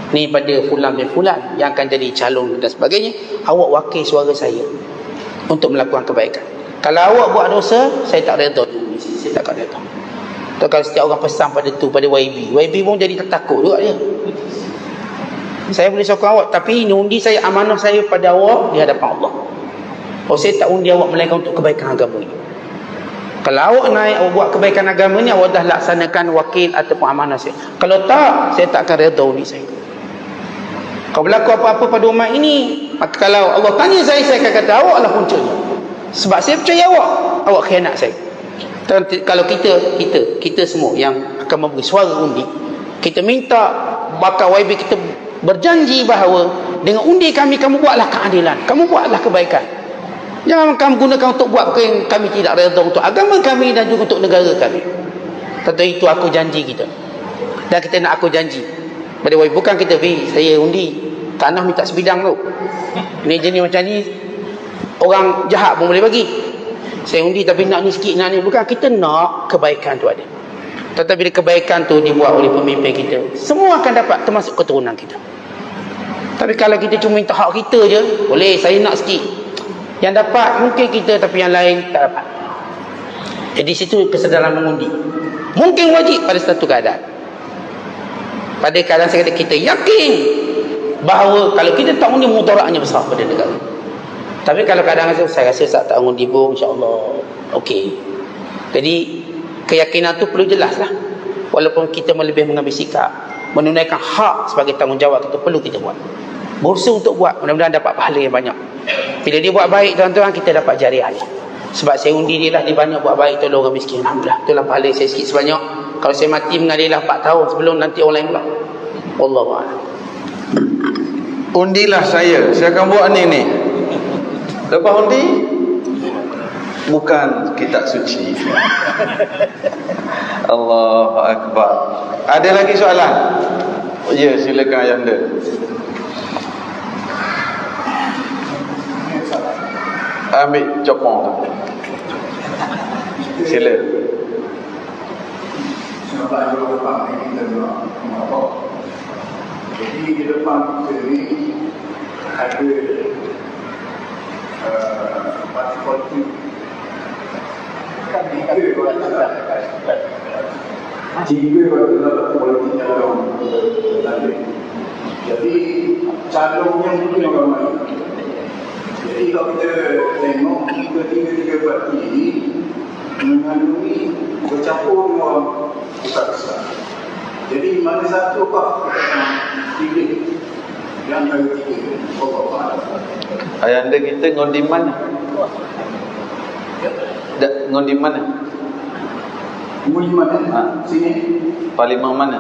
Ni pada fulan bin fulan yang akan jadi calon dan sebagainya, awak wakil suara saya untuk melakukan kebaikan. Kalau awak buat dosa, saya tak redha. Saya tak redha. Kalau setiap orang pesan pada pada YB pun jadi takut juga dia. Saya boleh sokong awak, tapi ini undi saya, amanah saya pada awak di hadapan Allah. Saya tak undi awak melainkan untuk kebaikan agama ini. Kalau awak naik, awak buat kebaikan agama ni, awak dah laksanakan wakil ataupun amanah saya. Kalau tak, saya tak akan redha undi saya. Kalau berlaku apa-apa pada umat ini, maka kalau Allah tanya saya akan kata awaklah puncanya. Sebab saya percaya awak khianat saya. Kalau kita semua yang akan memberi suara undi, kita minta bakal YB kita berjanji bahawa dengan undi kami, kamu buatlah keadilan, kamu buatlah kebaikan. Jangan kamu gunakan untuk buat perkara yang kami tidak redha untuk agama kami dan juga untuk negara kami. Tentu itu aku janji kita. Dan kita nak aku janji pada YB, bukan kita saya undi tanah minta sebidang tu. Ni jenis macam ni orang jahat pun boleh bagi. Saya undi tapi nak ni sikit, nak ni, bukan. Kita nak kebaikan tu ada. Tetapi bila kebaikan tu dibuat oleh pemimpin kita, semua akan dapat, termasuk keturunan kita. Tapi kalau kita cuma minta hak kita je, boleh saya nak sikit, yang dapat mungkin kita tapi yang lain tak dapat. Jadi situ kesedaran mengundi. Mungkin wajib pada satu keadaan. Pada keadaan sekali kita yakin bahawa kalau kita tak undi, mudaratnya besar pada negara. Tapi kalau kadang-kadang saya rasa tak undi pun, insya-Allah okey. Jadi keyakinan tu perlu jelas lah. Walaupun kita lebih mengambil sikap, menunaikan hak sebagai tanggungjawab kita, perlu kita buat. Berusaha untuk buat, mudah-mudahan dapat pahala yang banyak. Bila dia buat baik, tuan-tuan, kita dapat jariah dia. Sebab saya undi dia lah, dia banyak buat baik, tolong orang miskin. Alhamdulillah, itulah pahala saya sikit sebanyak. Kalau saya mati mengadilah 4 tahun sebelum nanti orang lain pula. Wallahualam. Undilah saya akan buat ni. Lepas undi, bukan kitab suci. Allahu Akbar. Ada lagi soalan? Ya, silakan Ayanda. Ambil copong tu. Sila. Sebab di depan kita buat. Jadi di depan kita ni ada parti-parti kan tiga dalam politik dalam tadi. Jadi calonnya mungkin ramai. Jadi kalau kita tengok tiga parti ini mengandungi bercampur dengan orang besar-besar. Jadi mana satu kah kita nak pilih yang antara tiga? Ayanda kita ngondi mana? Ngondi mana? Ngundi mana? Ha. Sini. Parlimen mana?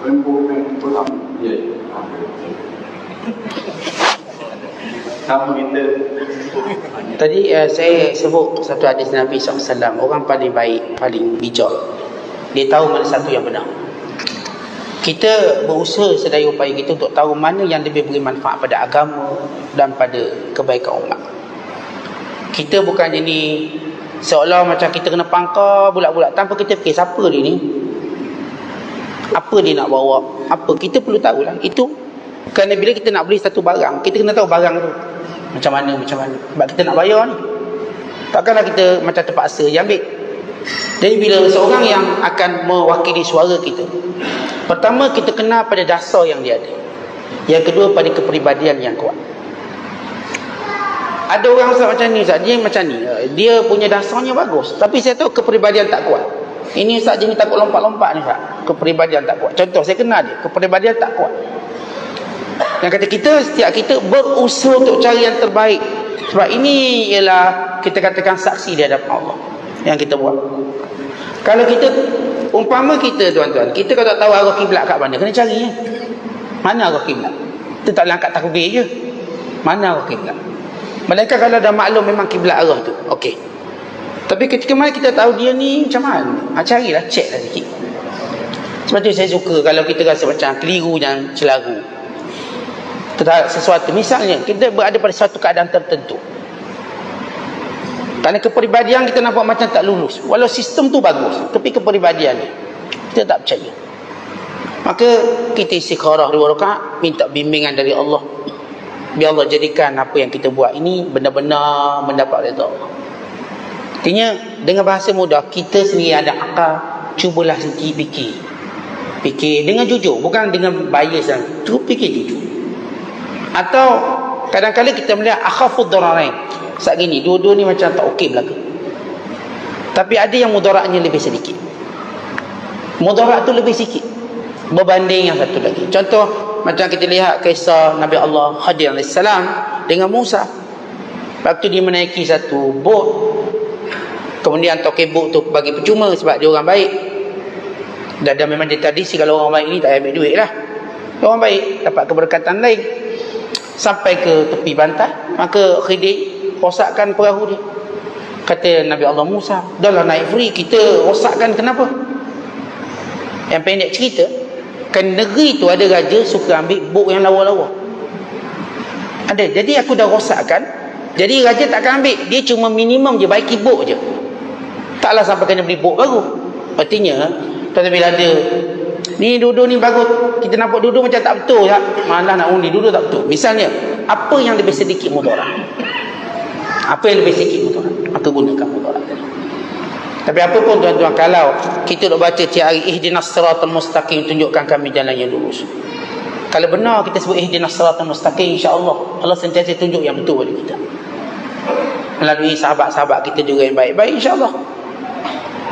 Lembu dan Pulang. Ya. Sama kita. Tadi saya sebut satu hadis Nabi SAW. Orang paling baik, paling bijak, dia tahu mana satu yang benar. Kita berusaha sedaya upaya kita untuk tahu mana yang lebih beri manfaat pada agama dan pada kebaikan umat. Kita bukan jadi seolah macam kita kena pangkar bulat-bulat tanpa kita fikir siapa dia ni, apa dia nak bawa, apa. Kita perlu tahulah itu. Kerana bila kita nak beli satu barang, kita kena tahu barang tu macam mana. Sebab kita nak bayar ni. Takkanlah kita macam terpaksa je ambil. Jadi bila seorang yang akan mewakili suara kita, pertama kita kenal pada dasar yang dia ada. Yang kedua pada kepribadian yang kuat. Ada orang Ustaz macam ni, Ustaz, dia macam ni, dia punya dasarnya bagus, tapi saya tahu kepribadian tak kuat. Ini Ustaz jenis takut lompat-lompat ni, Ustaz. Kepribadian tak kuat. Contoh saya kenal dia, kepribadian tak kuat. Yang kata kita, setiap kita berusaha untuk cari yang terbaik. Sebab ini ialah kita katakan saksi di hadapan Allah yang kita buat. Kalau kita, umpama kita tuan-tuan, kita kalau tak tahu arah kiblat kat mana, kena cari ya. Mana arah kiblat? Kita tak boleh angkat takbir je. Mana arah kiblat? Melainkan kalau dah maklum memang kiblat arah tu, okey. Tapi ketika mana kita tahu dia ni macam mana, carilah, check lah sikit. Sebab tu saya suka kalau kita rasa macam keliru dan celaru terhadap sesuatu. Misalnya kita berada pada satu keadaan tertentu, kerana kepribadian kita nampak macam tak lulus, walau sistem tu bagus, tapi kepribadian kita tak percaya. Maka kita istikharah 2 rakaat, minta bimbingan dari Allah, biar Allah jadikan apa yang kita buat ini benar-benar mendapat redha Allah. Artinya dengan bahasa mudah, kita sendiri ada akal, cubalah sedikit fikir dengan jujur, bukan dengan bias. Cuba fikir jujur. Atau kadang-kadang kita melihat akhafud dararain, saat gini dua-dua ni macam tak okey belaka, tapi ada yang mudaratnya lebih sedikit. Mudarat tu lebih sikit berbanding yang satu lagi. Contoh macam kita lihat kisah Nabi Allah Khadir AS dengan Musa. Waktu dia menaiki satu bot, kemudian tokek bot tu bagi percuma sebab dia orang baik. Dan memang dia tradisi kalau orang baik ni tak ambil duit lah. Orang baik dapat keberkatan lain. Sampai ke tepi pantai, maka Khidir rosakkan perahu dia. Kata Nabi Allah Musa, dahlah naik free, kita rosakkan kenapa? Yang pendek cerita, kan negeri tu ada raja suka ambil bot yang lawa-lawa. Ada, jadi aku dah rosakkan, jadi raja takkan ambil, dia cuma minimum je, baiki bot je. Taklah sampai kena beli bot baru. Artinya kata bila ada ni duduk ni bagus, kita nampak duduk macam tak betul tak? Malah nak undi duduk tak betul. Misalnya, apa yang lebih sedikit mudarat? Apa yang lebih sedikit mudarat? Maka gunakan mudarat. Tapi apa pun tuan-tuan, kalau kita nak baca tiap hari ihdinas siratal mustaqim, tunjukkan kami jalan yang lurus. Kalau benar kita sebut ihdinas siratal mustaqim, insya-Allah Allah sentiasa tunjuk yang betul pada kita. Melalui sahabat-sahabat kita juga yang baik-baik, insya-Allah.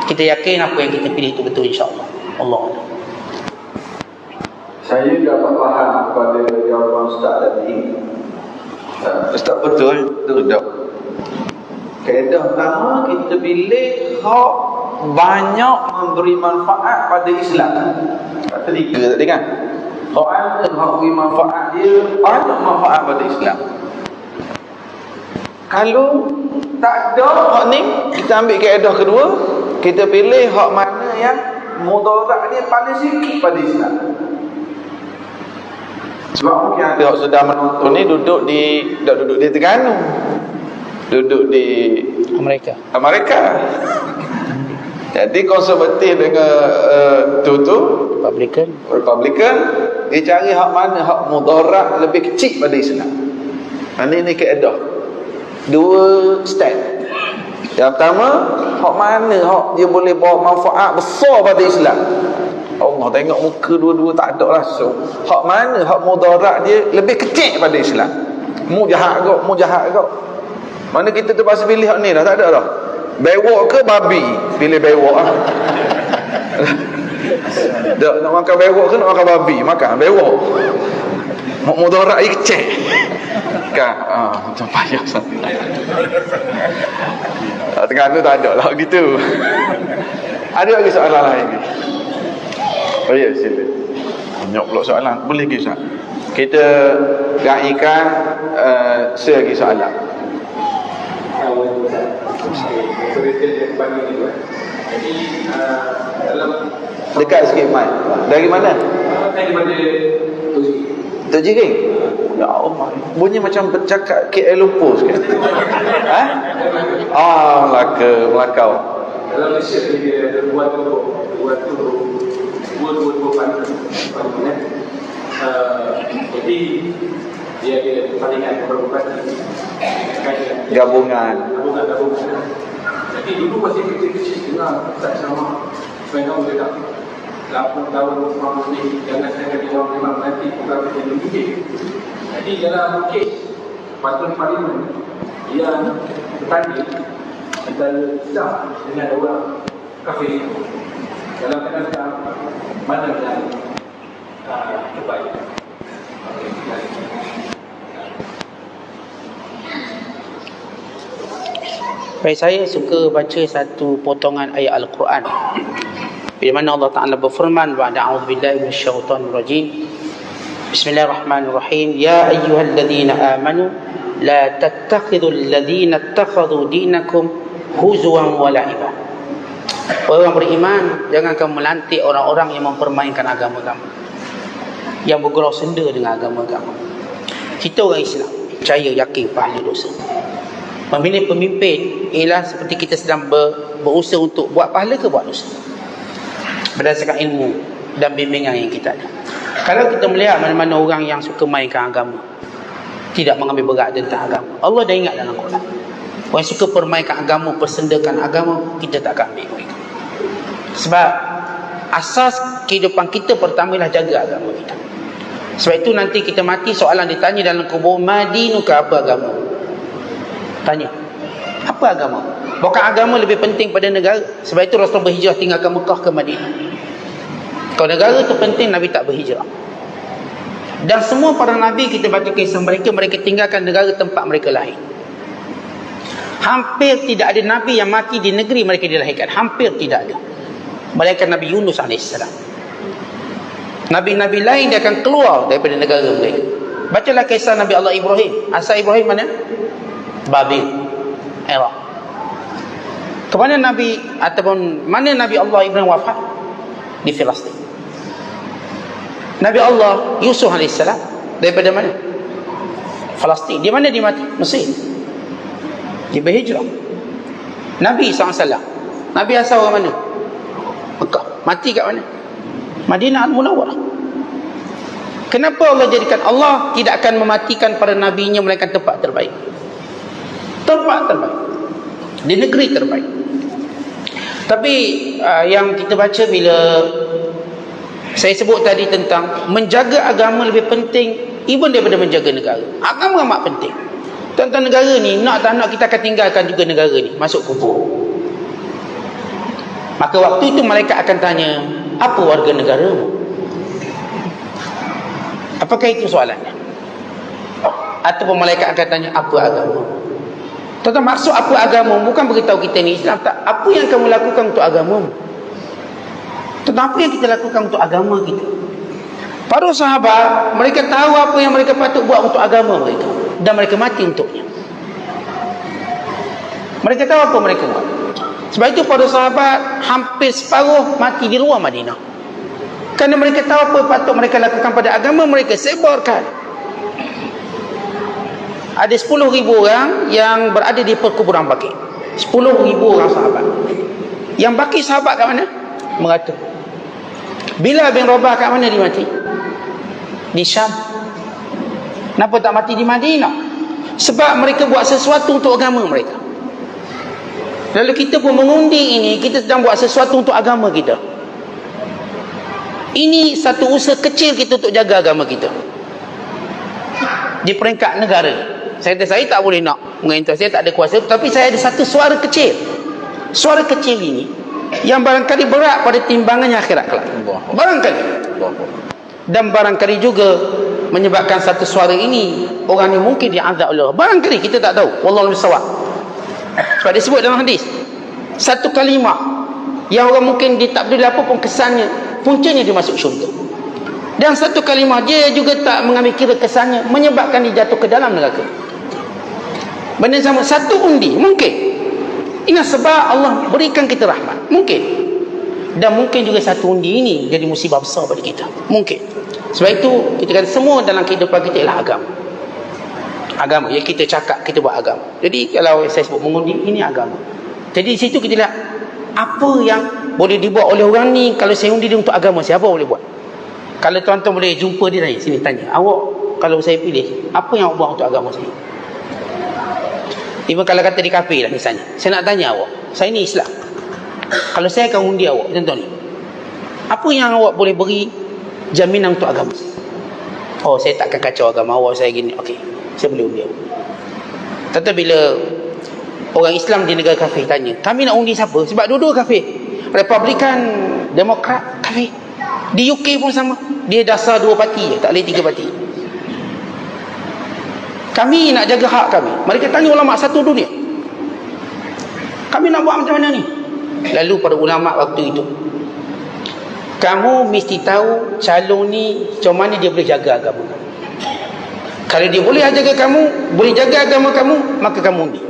Kita yakin apa yang kita pilih itu betul, insya-Allah. Allah. Saya dapat faham pada jawapan Ustaz tadi. Ustaz betul, tak? Kaedah pertama kita pilih hak banyak memberi manfaat pada Islam. Ketiga tadi kan. Hak beri manfaat dia banyak manfaat pada Islam. Kalau tak ada hak ni, kita ambil kaedah kedua, kita pilih hak mana yang mudarat dia paling sikit pada Islam. Sebab mungkin ada yang sudah menonton ni duduk di Terengganu, duduk di Amerika. Jadi konservatif dengan Republican, dia cari hak mana hak mudarat lebih kecil pada Islam. Ini kaedah. Dua step. Yang pertama, hak mana hak dia boleh bawa manfaat besar pada Islam. Allah tengok muka dua-dua tak ada langsung. Hak mana hak mudarat dia lebih kecil pada Islam. Mu jahat kau. Mana kita terpaksa pilih hak ni dah, tak ada dah. Bewok ke babi? Pilih bewok ah. Tak nak makan bewok ke nak makan babi? Makan bewok. Mudarat dia kecil. Kan? Macam payah sangat. Tengah tu tak ada lah gitu. Ada lagi soalan lain ni? Oh ya, sila. Banyak pula soalan. Boleh lagi Ustaz? Kita raikan selagi soalan. Dekat sikit mic. Dari mana? Saya daripada Terjiring. Ya Allah, bunyi macam bercakap KL Lumpur sikit. Melakau. Dalam Malaysia dia ada buat pertandingan. Jadi dia ada pertandingan perbuatan gabungan. Jadi dulu masih kecil-kecil dengar Ustaz sama supaya kamu dekat 8 tahun orang ni jangan saya kata orang memang nanti bukan jadi mungkin. Jadi dalam kes Patut Parlimen yang bertanding antara Islam dengan orang kafir dalam keadaan mana yang terbaik. Baik, saya suka baca satu potongan ayat Al-Quran di mana Allah Ta'ala berfirman, ba'da a'udzubillahi minasyaitonir rajim, bismillahirrahmanirrahim, ya ayyuhalladzina amanu la tattakhidhul ladzina ittakhadhu dinakum huzwan wa la'iba. Orang beriman, jangan kamu melantik orang-orang yang mempermainkan agama kamu, yang bergurau senda dengan agama kamu. Kita orang Islam percaya, yakin pahala dosa. Memilih pemimpin ialah seperti kita sedang berusaha untuk buat pahala ke buat dosa, berdasarkan ilmu dan bimbingan yang kita ada. Kalau kita melihat mana-mana orang yang suka mainkan agama, tidak mengambil berat tentang agama, Allah dah ingat dalam Quran, orang yang suka permainkan agama, persendakan agama, kita tak akan ambil mereka. Sebab asas kehidupan kita pertama ialah jaga agama kita. Sebab itu nanti kita mati, soalan ditanya dalam kubur, madinuka, apa agama? Tanya, apa agama? Bukan agama lebih penting pada negara. Sebab itu Rasul berhijrah tinggalkan Mekah ke Madinah. Kalau negara itu penting, Nabi tak berhijrah. Dan semua para Nabi kita baca kisah mereka, mereka tinggalkan negara tempat mereka lahir. Hampir tidak ada Nabi yang mati di negeri mereka dilahirkan. Hampir tidak ada. Melainkan Nabi Yunus AS. Nabi-Nabi lain dia akan keluar daripada negara mereka. Bacalah kisah Nabi Allah Ibrahim. Asal Ibrahim mana? Babil, Iraq. Kemana Nabi ataupun mana Nabi Allah Ibrahim wafat? Di Palestin. Nabi Allah Yusuf AS daripada mana? Palestin. Di mana dia mati? Mesir. Dia berhijrah. Nabi SAW, Nabi asal orang mana? Mekah. Mati kat mana? Madinah Al-Munawwarah. Kenapa Allah jadikan, Allah tidak akan mematikan para nabinya melainkan tempat terbaik. Tempat terbaik, di negeri terbaik. Tapi yang kita baca bila saya sebut tadi tentang menjaga agama lebih penting even daripada menjaga negara. Agama amat penting. Tentang negara ni, nak tak nak kita akan tinggalkan juga negara ni, masuk kufur. Maka waktu itu malaikat akan tanya, apa warga negaramu? Apakah itu soalannya? Ataupun malaikat akan tanya, apa agama? Tuan-tuan, maksud apa agama bukan beritahu kita ni Islam, tak. Apa yang kamu lakukan untuk agamamu? Tuan-tuan, apa yang kita lakukan untuk agama kita? Para sahabat, mereka tahu apa yang mereka patut buat untuk agama mereka, dan mereka mati untuknya. Mereka tahu apa mereka buat. Sebab itu para sahabat hampir separuh mati di luar Madinah, kerana mereka tahu apa patut mereka lakukan pada agama mereka, sebarkan. Ada 10,000 orang yang berada di perkuburan Baqi. 10,000 orang sahabat. Yang Baqi sahabat kat mana? Merata. Bilal bin Rabah kat mana dia mati? Di Syam. Kenapa tak mati di Madinah? Sebab mereka buat sesuatu untuk agama mereka. Lalu kita pun mengundi ini, kita sedang buat sesuatu untuk agama kita. Ini satu usaha kecil kita untuk jaga agama kita. Di peringkat negara, saya tak boleh nak mengentai, saya tak ada kuasa, tapi saya ada satu suara kecil. Suara kecil ini yang barangkali berat pada timbangannya akhirat kelak. Barangkali. Dan barangkali juga menyebabkan satu suara ini orang ni mungkin diazab oleh Allah. Barangkali, kita tak tahu. Wallahu a'lam. Sebab disebut dalam hadis, satu kalimah yang orang mungkin dia tak peduli apa pun kesannya, puncanya dia masuk syurga. Dan satu kalimah dia juga tak mengambil kira kesannya, menyebabkan dia jatuh ke dalam neraka. Benda sama, satu undi mungkin. Ingat, sebab Allah berikan kita rahmat, mungkin. Dan mungkin juga satu undi ini jadi musibah besar bagi kita, mungkin. Sebab itu kita kata semua dalam kehidupan kita ialah agama. Agama, ya kita cakap kita buat agama. Jadi kalau saya sebut mengundi, ini agama. Jadi di situ kita lihat apa yang boleh dibuat oleh orang ni. Kalau saya undi dia untuk agama, siapa boleh buat? Kalau tuan-tuan boleh jumpa dia tanya, sini tanya, awak kalau saya pilih, apa yang awak buat untuk agama saya? Even kalau kata di kafe lah misalnya, saya nak tanya awak, saya ni Islam, kalau saya akan undi awak, contoh ni, apa yang awak boleh beri jaminan untuk agama saya? Oh, saya takkan kacau agama awak, saya gini, okey, saya boleh undi awak. Tetapi bila orang Islam di negara kafir tanya, kami nak undi siapa? Sebab dua-dua kafir, Republikan, Demokrat, kafir. Di UK pun sama, dia dasar 2 parti je, tak boleh 3 parti. Kami nak jaga hak kami. Mereka tanya ulama satu dunia, kami nak buat macam mana ni? Lalu para ulama waktu itu, kamu mesti tahu calon ni macam mana dia boleh jaga agama kamu. Kalau dia boleh jaga kamu, boleh jaga agama kamu, maka kamu undi.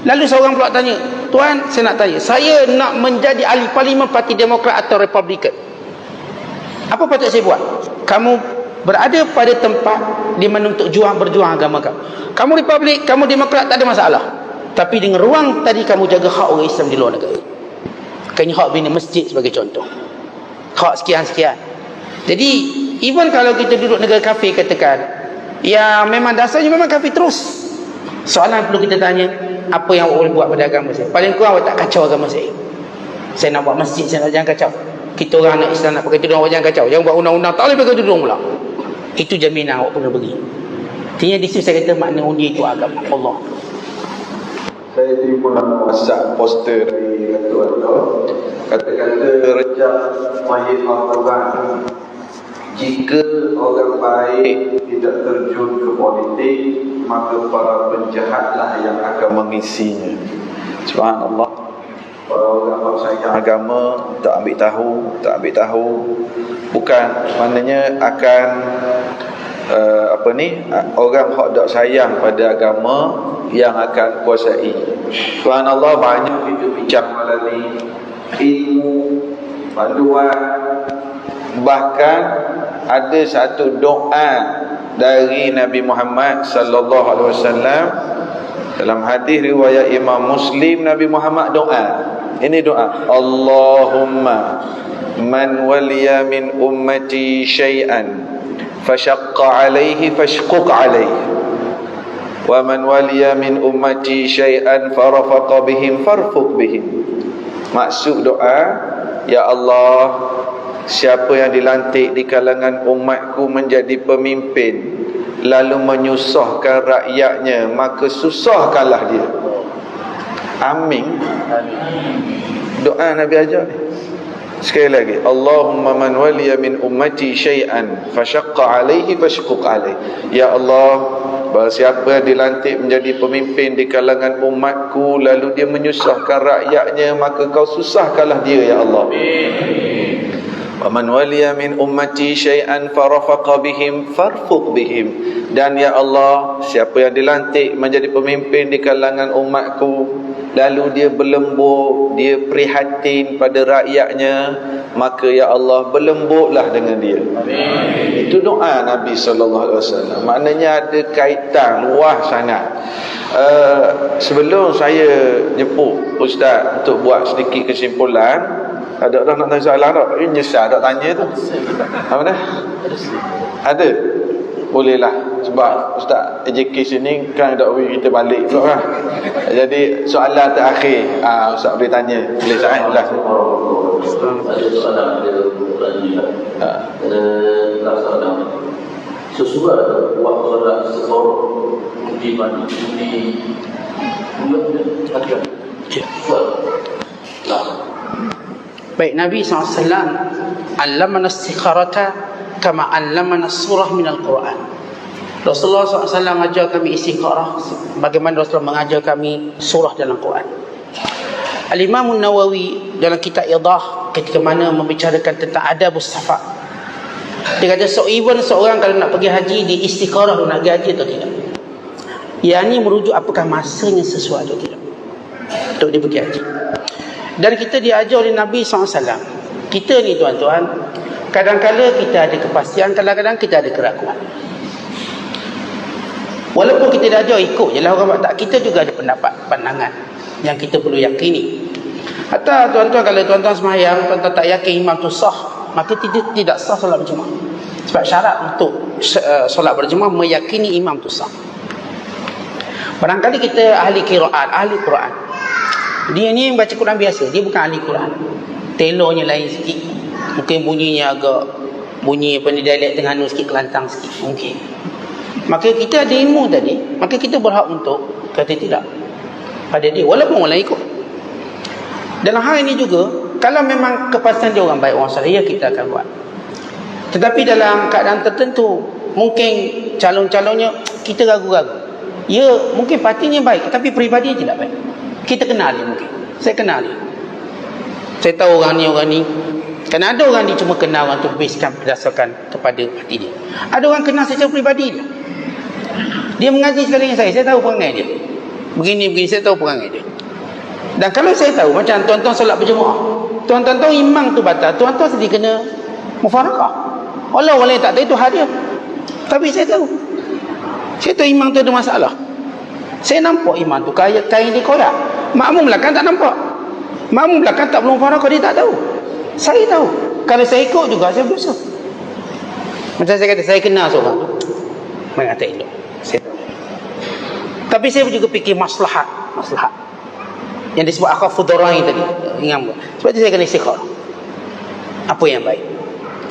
Lalu seorang pula tanya, tuan, saya nak tanya, saya nak menjadi ahli parlimen parti Demokrat atau Republikan, apa patut saya buat? Kamu berada pada tempat di mana untuk berjuang agama kamu. Kamu Republik, kamu Demokrat, tak ada masalah. Tapi dengan ruang tadi kamu jaga hak orang Islam di luar negara. Kayaknya hak bina masjid sebagai contoh. Hak sekian-sekian. Jadi, even kalau kita duduk negara kafir katakan, ya memang dasarnya memang kafir terus. Soalan perlu kita tanya, apa yang awak boleh buat pada agama saya? Paling kurang awak tak kacau agama saya. Saya nak buat masjid, saya nak jangan kacau. Kita orang anak Islam nak pakai tudung, awak jangan kacau. Jangan buat undang-undang, tak boleh pakai tudung pula. Itu jaminan awak pernah beri. Artinya di situ saya kata makna undi itu agama Allah. Saya terima WhatsApp poster dari Datuk Adil, kata-kata rejak Mahir Al-Quran, jika orang baik tidak terjun ke politik, maka para penjahatlah yang akan mengisinya. Subhanallah. Orang sayang agama tak ambil tahu, bukan maknanya akan orang hak tak sayang pada agama yang akan kuasai. Subhanallah, banyak kita bincang malam ni, ilmu, panduan, bahkan ada satu doa dari Nabi Muhammad sallallahu alaihi wasallam dalam hadis riwayat Imam Muslim. Nabi Muhammad doa, ini doa, Allahumma man waliya min ummati syai'an fashaqqa alaihi fashquq alaihi wa man waliya min ummati syai'an farafaqa bihim farfuq bihim. Maksud doa, ya Allah, siapa yang dilantik di kalangan umatku menjadi pemimpin lalu menyusahkan rakyatnya, maka susahkanlah dia. Amin. Doa Nabi ajar ni. Sekali lagi, Allahumma man waliya min ummati syai'an fashaqqa alaihi fashquq alaihi. Ya Allah, siapa yang dilantik menjadi pemimpin di kalangan umatku lalu dia menyusahkan rakyatnya, maka kau susahkanlah dia ya Allah. Wa man waliya min ummati syai'an farafaqa bihim farfuq bihim. Dan ya Allah, siapa yang dilantik menjadi pemimpin di kalangan umatku lalu dia berlembut, dia prihatin pada rakyatnya, maka ya Allah, berlembutlah dengan dia. Amin. Itu doa Nabi SAW. Maknanya ada kaitan luas sangat. Sebelum saya nyebut Ustaz untuk buat sedikit kesimpulan, ada orang nak tanya soalan tak? Nyesal tak tanya tu. Apa dah? Ada? Bolehlah. Sebab Ustaz education ni kan dakwi kita balik pula lah. Jadi soalan terakhir Ustaz boleh tanya. Boleh Ustaz kan? Ada soalan dia berlanjut. Soalan sesuai buat solat seseorang di mana ini Baik, Nabi SAW allamana istikharata kama allamana surah minal Quran. Rasulullah SAW ajar kami istikharah bagaimana Rasulullah mengajar kami surah dalam Quran. Al-Imam Nawawi dalam kitab Idah ketika mana membicarakan tentang adabus safar, dia kata even seorang kalau nak pergi haji di istikharah nak pergi haji atau tidak, yang ini merujuk apakah masanya sesuai atau tidak untuk dia pergi haji. Dan kita diajar oleh Nabi SAW. Kita ni tuan-tuan, kadang-kadang kita ada kepastian, kadang-kadang kita ada keraguan. Walaupun kita diajar ikut je lah orang buat, tak, kita juga ada pendapat, pandangan yang kita perlu yakini. Hatta tuan-tuan, kalau tuan-tuan semayang, tuan-tuan tak yakin imam tu sah, maka tidak sah solat berjemaah. Sebab syarat untuk solat berjemaah meyakini imam tu sah. Barangkali kita ahli qiraat, ahli Quran, dia ni baca Quran biasa, dia bukan ahli Quran, telurnya lain sikit, mungkin bunyinya agak bunyi apa ni, dialek Terengganu sikit, Kelantan sikit mungkin. Maka kita ada ilmu tadi, maka kita berhak untuk kata tidak pada dia, walaupun orang lain ikut. Dalam hal ini juga, kalau memang kepastian dia orang baik, orang saleh, ya kita akan buat. Tetapi dalam keadaan tertentu, mungkin calon-calonnya kita ragu-ragu, ya mungkin partinya baik tapi peribadi tidak baik. Kita kenal dia mungkin. Saya kenal dia. Saya tahu orang ni. Kerana ada orang ni cuma kenal orang tu berdasarkan kepada parti dia. Ada orang kenal secara peribadi dia. Dia mengaji sekali dengan saya tahu perangai dia. Begini, saya tahu perangai dia. Dan kalau saya tahu, macam tuan-tuan solat berjemaah, tuan-tuan tahu imam tu batal, tuan-tuan sedih kena mufarakah. Allah tak tahu itu hal dia. Tapi saya tahu. Saya tahu imam tu ada masalah. Saya nampak imam tu kain dia koyak. Makmum belakang tak nampak. Makmum belakang tak belum mufarakah, dia tak tahu. Saya tahu. Kalau saya ikut juga saya berdosa. Macam saya kata, saya kenal seorang tu, mengata elok. Saya tahu. Tapi saya juga fikir maslahat yang disebut akhafu darain tadi. Ingat. Sebab itu saya kena istikharah. Apa yang baik?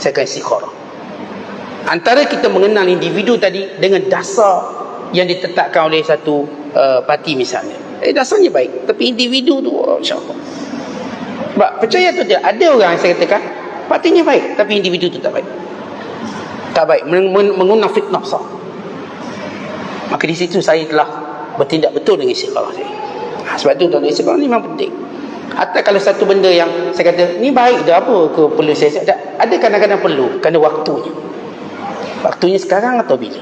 Saya akan istikharah. Antara kita mengenal individu tadi dengan dasar yang ditetapkan oleh satu parti misalnya, dasarnya baik, tapi individu tu insya-Allah. Sebab percaya tu tidak, ada orang yang saya katakan partinya baik tapi individu tu tak baik. Tak baik, mengundang fitnah besar. Maka di situ saya telah bertindak betul dengan istikharah saya. Sebab tu tuan-tuan, istikharah ni memang penting. Hatta kalau satu benda yang saya kata ni baik dah, apa ke perlu saya ada kadang-kadang perlu kerana waktunya. Waktunya sekarang atau bila?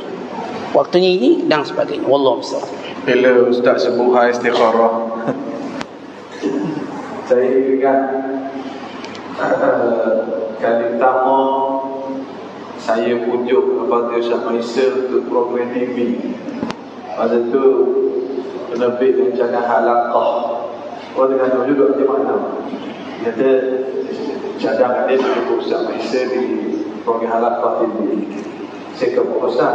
Waktunya ini dan sebagainya. Wallahu a'lam. Bila Ustaz sebut hal istikharah, saya ingat kali pertama saya pujuk Fadil Syah Maisel untuk program TV. Pada tu penerbit rancangan halaqah. Orang dengan juga macam mana? Dia kata cadang dia untuk Ustaz Maisel di program halaqah TV. Saya kata Ustaz,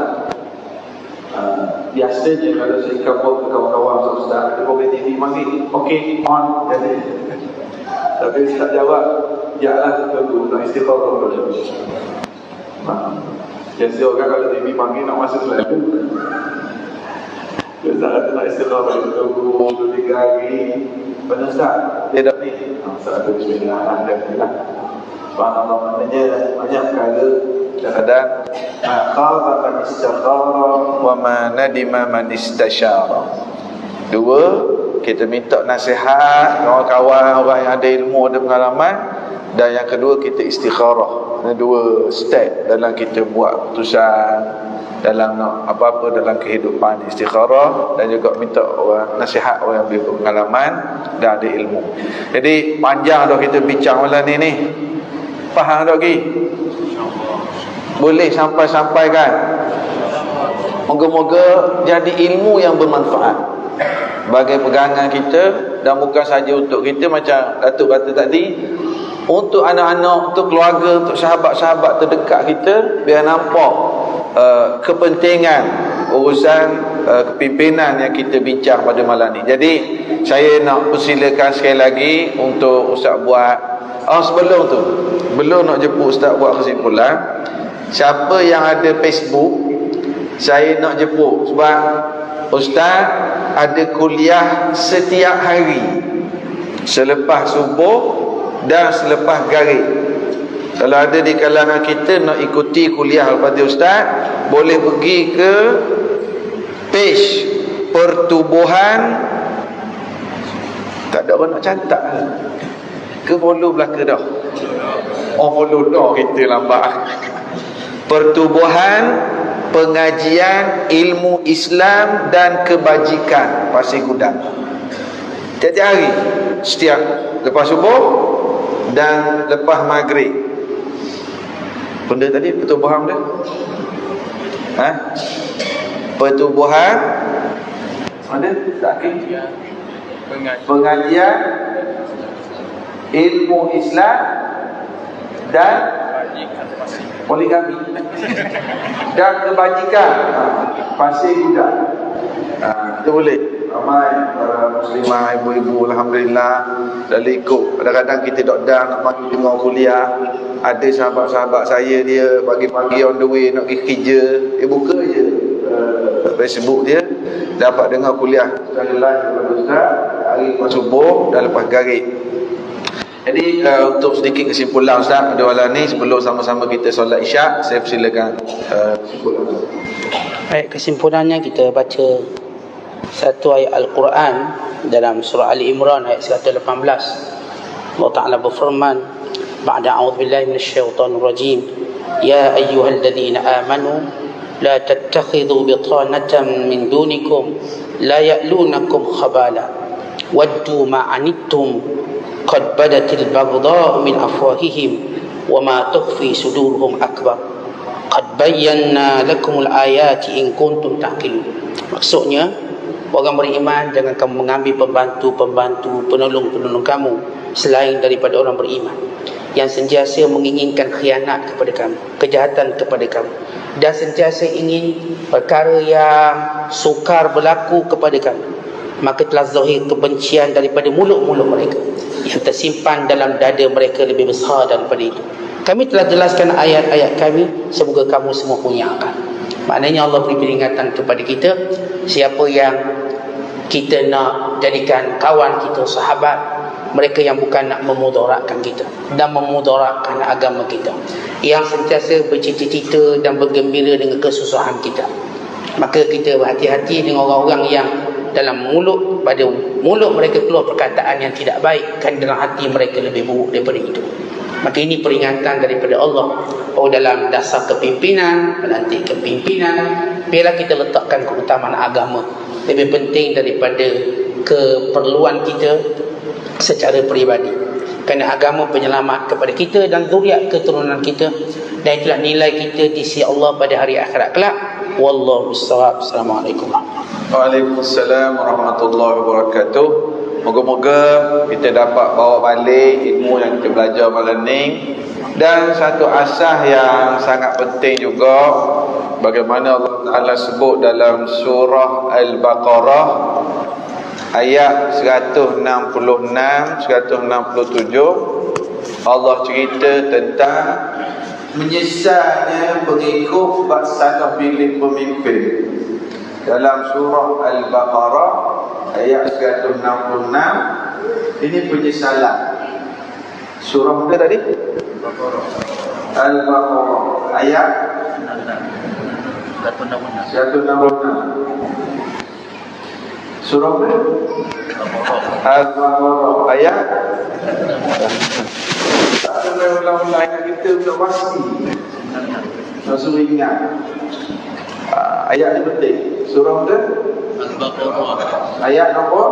biasanya kalau saya kabur ke kawan-kawan Ustaz, ada program TV mari, okey, on. Jadi Tapi Ustaz jawab, yalah tunggu nak istikharah dulu. Biasa orang kalau TV panggil nak masuk selalu. Ustaz kata nak istikharah tunggu 2-3 hari. Benar Ustaz? Dia dah ni. Ustaz ada bismillah, alhamdulillah. Subhanallah, maknanya banyak perkara kadang-kadang khaba man istakhara wa ma nadima man istasyara. Dua, kita minta nasihat kawan-kawan, orang yang ada ilmu, ada pengalaman. Dan yang kedua, kita istikharah. Ini dua step dalam kita buat keputusan, dalam apa-apa dalam kehidupan. Istikharah dan juga minta orang nasihat, orang yang berpengalaman dan ada ilmu. Jadi panjang dah kita bincang malam ni. Faham tak lagi? Boleh sampai-sampai kan? Moga-moga jadi ilmu yang bermanfaat bagi pegangan kita, dan bukan saja untuk kita macam Datuk kata tadi, untuk anak-anak, untuk keluarga, untuk sahabat-sahabat terdekat kita, biar nampak kepentingan urusan kepimpinan yang kita bincang pada malam ni. Jadi saya nak persilakan sekali lagi untuk Ustaz buat sebelum tu, belum nak jemput Ustaz buat kesimpulan, siapa yang ada Facebook, saya nak jemput sebab Ustaz ada kuliah setiap hari selepas subuh dan selepas maghrib. Kalau ada di kalangan kita nak ikuti kuliah Al-Fatihah Ustaz, boleh pergi ke page Pertubuhan, tak ada orang nak catat ke follow belaka dah. Follow dah, kita lambat. Pertubuhan Pengajian Ilmu Islam dan Kebajikan Pasir Gudang. Tiap-tiap hari, setiap lepas subuh dan lepas maghrib. Benda tadi pertubuhan dia? Pertubuhan ada tak? Pengajian Ilmu Islam dan Poligami dan Kebajikan Pasir Gudang. Itu boleh. Ramai para muslimah, ibu-ibu, alhamdulillah dah ikut. Kadang-kadang kita doktor nak pergi dengar kuliah, ada sahabat-sahabat saya, dia pagi-pagi on the way nak pergi kerja, dia buka je Facebook dia, dapat dengar kuliah secara live daripada Ustaz hari lepas subuh dan lepas maghrib. Jadi untuk sedikit kesimpulan Ustaz pada malam ni, sebelum sama-sama kita solat isyak, saya persilakan kesimpulan. Baik, kesimpulannya kita baca satu ayat Al-Quran dalam surah Ali Imran ayat 118. Allah Ta'ala berfirman, ba'da a'udzubillahi minasyaitonir rajim, ya ayyuhalladzina amanu la tattakhidhu bitanatan min dunikum la ya'lunakum khabala waddu ma anittum qad badatil baghdha'u min afwahihim wa ma tukhfi sudurhum akbar qad bayyana lakumul ayati in kuntum ta'qilun. Maksudnya, orang beriman jangan kamu mengambil pembantu-pembantu, penolong-penolong kamu selain daripada orang beriman, yang sentiasa menginginkan khianat kepada kamu, kejahatan kepada kamu, dan sentiasa ingin perkara yang sukar berlaku kepada kamu. Maka telah zahir kebencian daripada mulut-mulut mereka, yang tersimpan dalam dada mereka lebih besar daripada itu. Kami telah jelaskan ayat-ayat kami, semoga kamu semua punya akal. Maknanya Allah beri peringatan kepada kita, siapa yang kita nak jadikan kawan kita, sahabat, mereka yang bukan nak memudaratkan kita dan memudaratkan agama kita, yang sentiasa bercita-cita dan bergembira dengan kesusahan kita. Maka kita berhati-hati dengan orang-orang yang dalam pada mulut mereka keluar perkataan yang tidak baik, kan dalam hati mereka lebih buruk daripada itu. Maka ini peringatan daripada Allah. Dalam dasar kepimpinan, melantik kepimpinan, biarlah kita letakkan keutamaan agama lebih penting daripada keperluan kita secara peribadi. Kerana agama penyelamat kepada kita dan zuriat keturunan kita, dan itulah nilai kita di sisi Allah pada hari akhirat kelak. Wallahu a'lam. Assalamualaikum. Waalaikumsalam warahmatullahi wabarakatuh. Moga-moga kita dapat bawa balik ilmu yang kita belajar malam ni. Dan satu asas yang sangat penting juga, bagaimana Allah Ta'ala sebut dalam surah Al-Baqarah, ayat 166 167 Allah cerita tentang menyesalnya pengikut bak salah pilih pemimpin. Dalam surah Al-Baqarah ayat 166 ini penyesalan. Surah mana tadi? Al-Baqarah ayat 166. Surah mana? Al-Baqarah ayat ulang-ulang ayat kita sudah pasti. Rasul ingat. Ayat ni penting. Surah mana? Al-Baqarah ayat nombor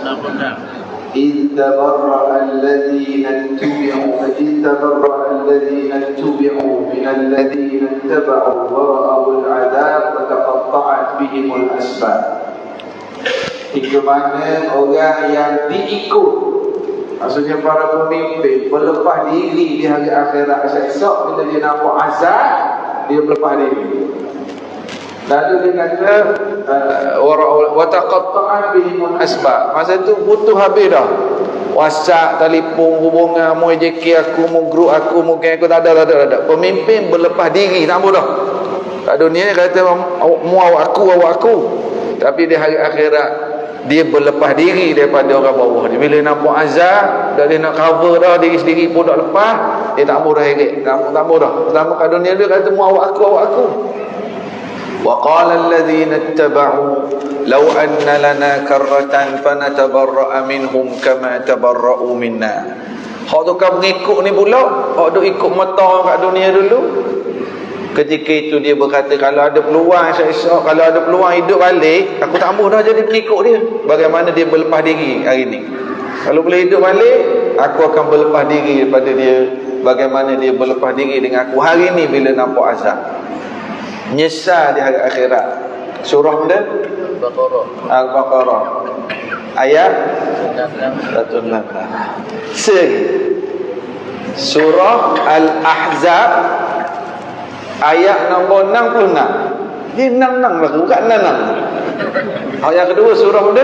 66. إذ تبرأ الذين اتبعوا من الذين اتبعوا ورأوا العذاب وتقطعت بهم الأسباب. Itu mana orang yang diikut, maksudnya para pemimpin berlepas diri di hari akhirat. Esok bila dia nampak azab, dia berlepas diri. Lalu dia kata wa taqatta'at bihimul asbab. Masa tu butuh habis dah. WhatsApp, telefon, hubungan, mu JK aku, mu group aku, mu geng aku, tak ada. Pemimpin berlepas diri, tak boleh dah. Kat dunia kata mu awak aku. Tapi di hari akhirat dia berlepas diri daripada orang bawah dia. Bila nampak azab, dah dia nak cover dah diri sendiri pun dah lepas, dia tak mau dah heret. Tak mau dah. Selama kat dunia dia kata mu awak aku. وقال الذين اتبعوا لو أن لنا كرة فنتبرأ منهم كما تبرأوا منا. Hak tu kan mengikut ni pula, hak tu ikut mata kat dunia dulu. Ketika itu dia berkata, kalau ada peluang esok, kalau ada peluang hidup balik, aku tak mahu dah jadi pengikut dia. Bagaimana dia berlepas diri hari ni. Kalau boleh hidup balik, aku akan berlepas diri daripada dia. Bagaimana dia berlepas diri dengan aku hari ni bila nampak azab. Nyesal di hari akhirat. Surah mana? Al-Baqarah ayat 166. Surah Al-Ahzab ayat nombor 66. Dia 66 lah, bukan 66. Ayat kedua surah mana?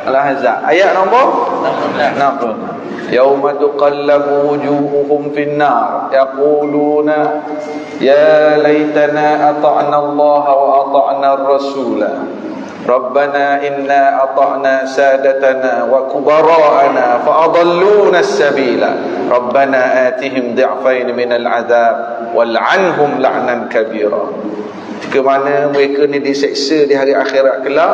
Al-Ahzab ayat nombor 66. Yauma tuqallabu wujuhuhum fin-nar yaquluna ya laitana ata'na Allah wa ata'na ar-rasula Rabbana inna ata'na sadatana wa kubara'ana fa adalluna as-sabila Rabbana atihim dhi'fain minal 'adzab wal'anhum la'nan kabira. Ke mana mereka ni diseksa di hari akhirat kelak,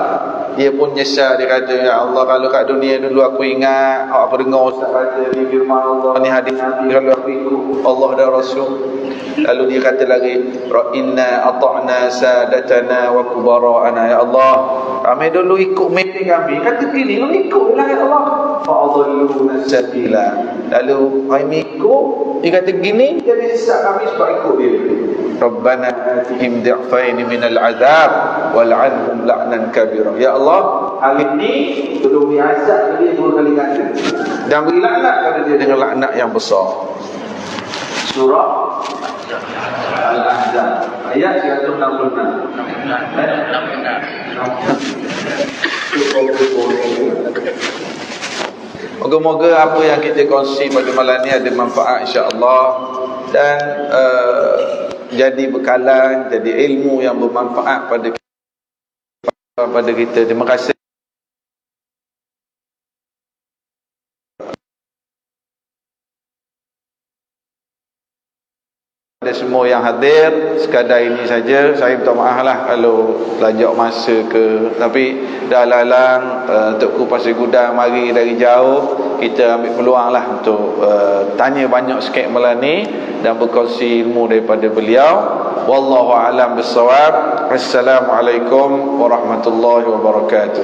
dia pun nyesal. Dia kata, ya Allah, kalau kat dunia dulu aku ingat aku dengar ustaz kata ni firman Allah ni hadis Nabi, kalau aku ikut Allah dan Rasul. Lalu dia kata lagi, inna ata'na sadatana wa kubara'ana. Ya Allah, kami dulu ikut mimpi kami, kata pilih kami ikutlah ya Allah, fa'adalluna sabila. Lalu kami ikut, dia kata gini, jadi sesat kami sebab ikut dia. Rabbana atihim dhi'fain minal 'adzab wal'anhum la'nan kabira. Ya Allah, hari ini tolong dia azab dia 2 kali ganda dan beri laknat pada dia dengan laknat yang besar. Surah Al-Ahzab ayat 166. Moga-moga apa yang kita kongsi pada malam ni ada manfaat insya-Allah dan jadi bekalan, jadi ilmu yang bermanfaat pada kita. Terima kasih kepada semua yang hadir. Sekadar ini saja. Saya minta maaf lah kalau lajak masa ke, tapi dah lalang Tukku Pasir Gudang mari dari jauh, kita ambil peluang lah untuk tanya banyak sikit malam ni dan berkongsi ilmu daripada beliau. Wallahu a'lam bissawab. Assalamualaikum warahmatullahi wabarakatuh.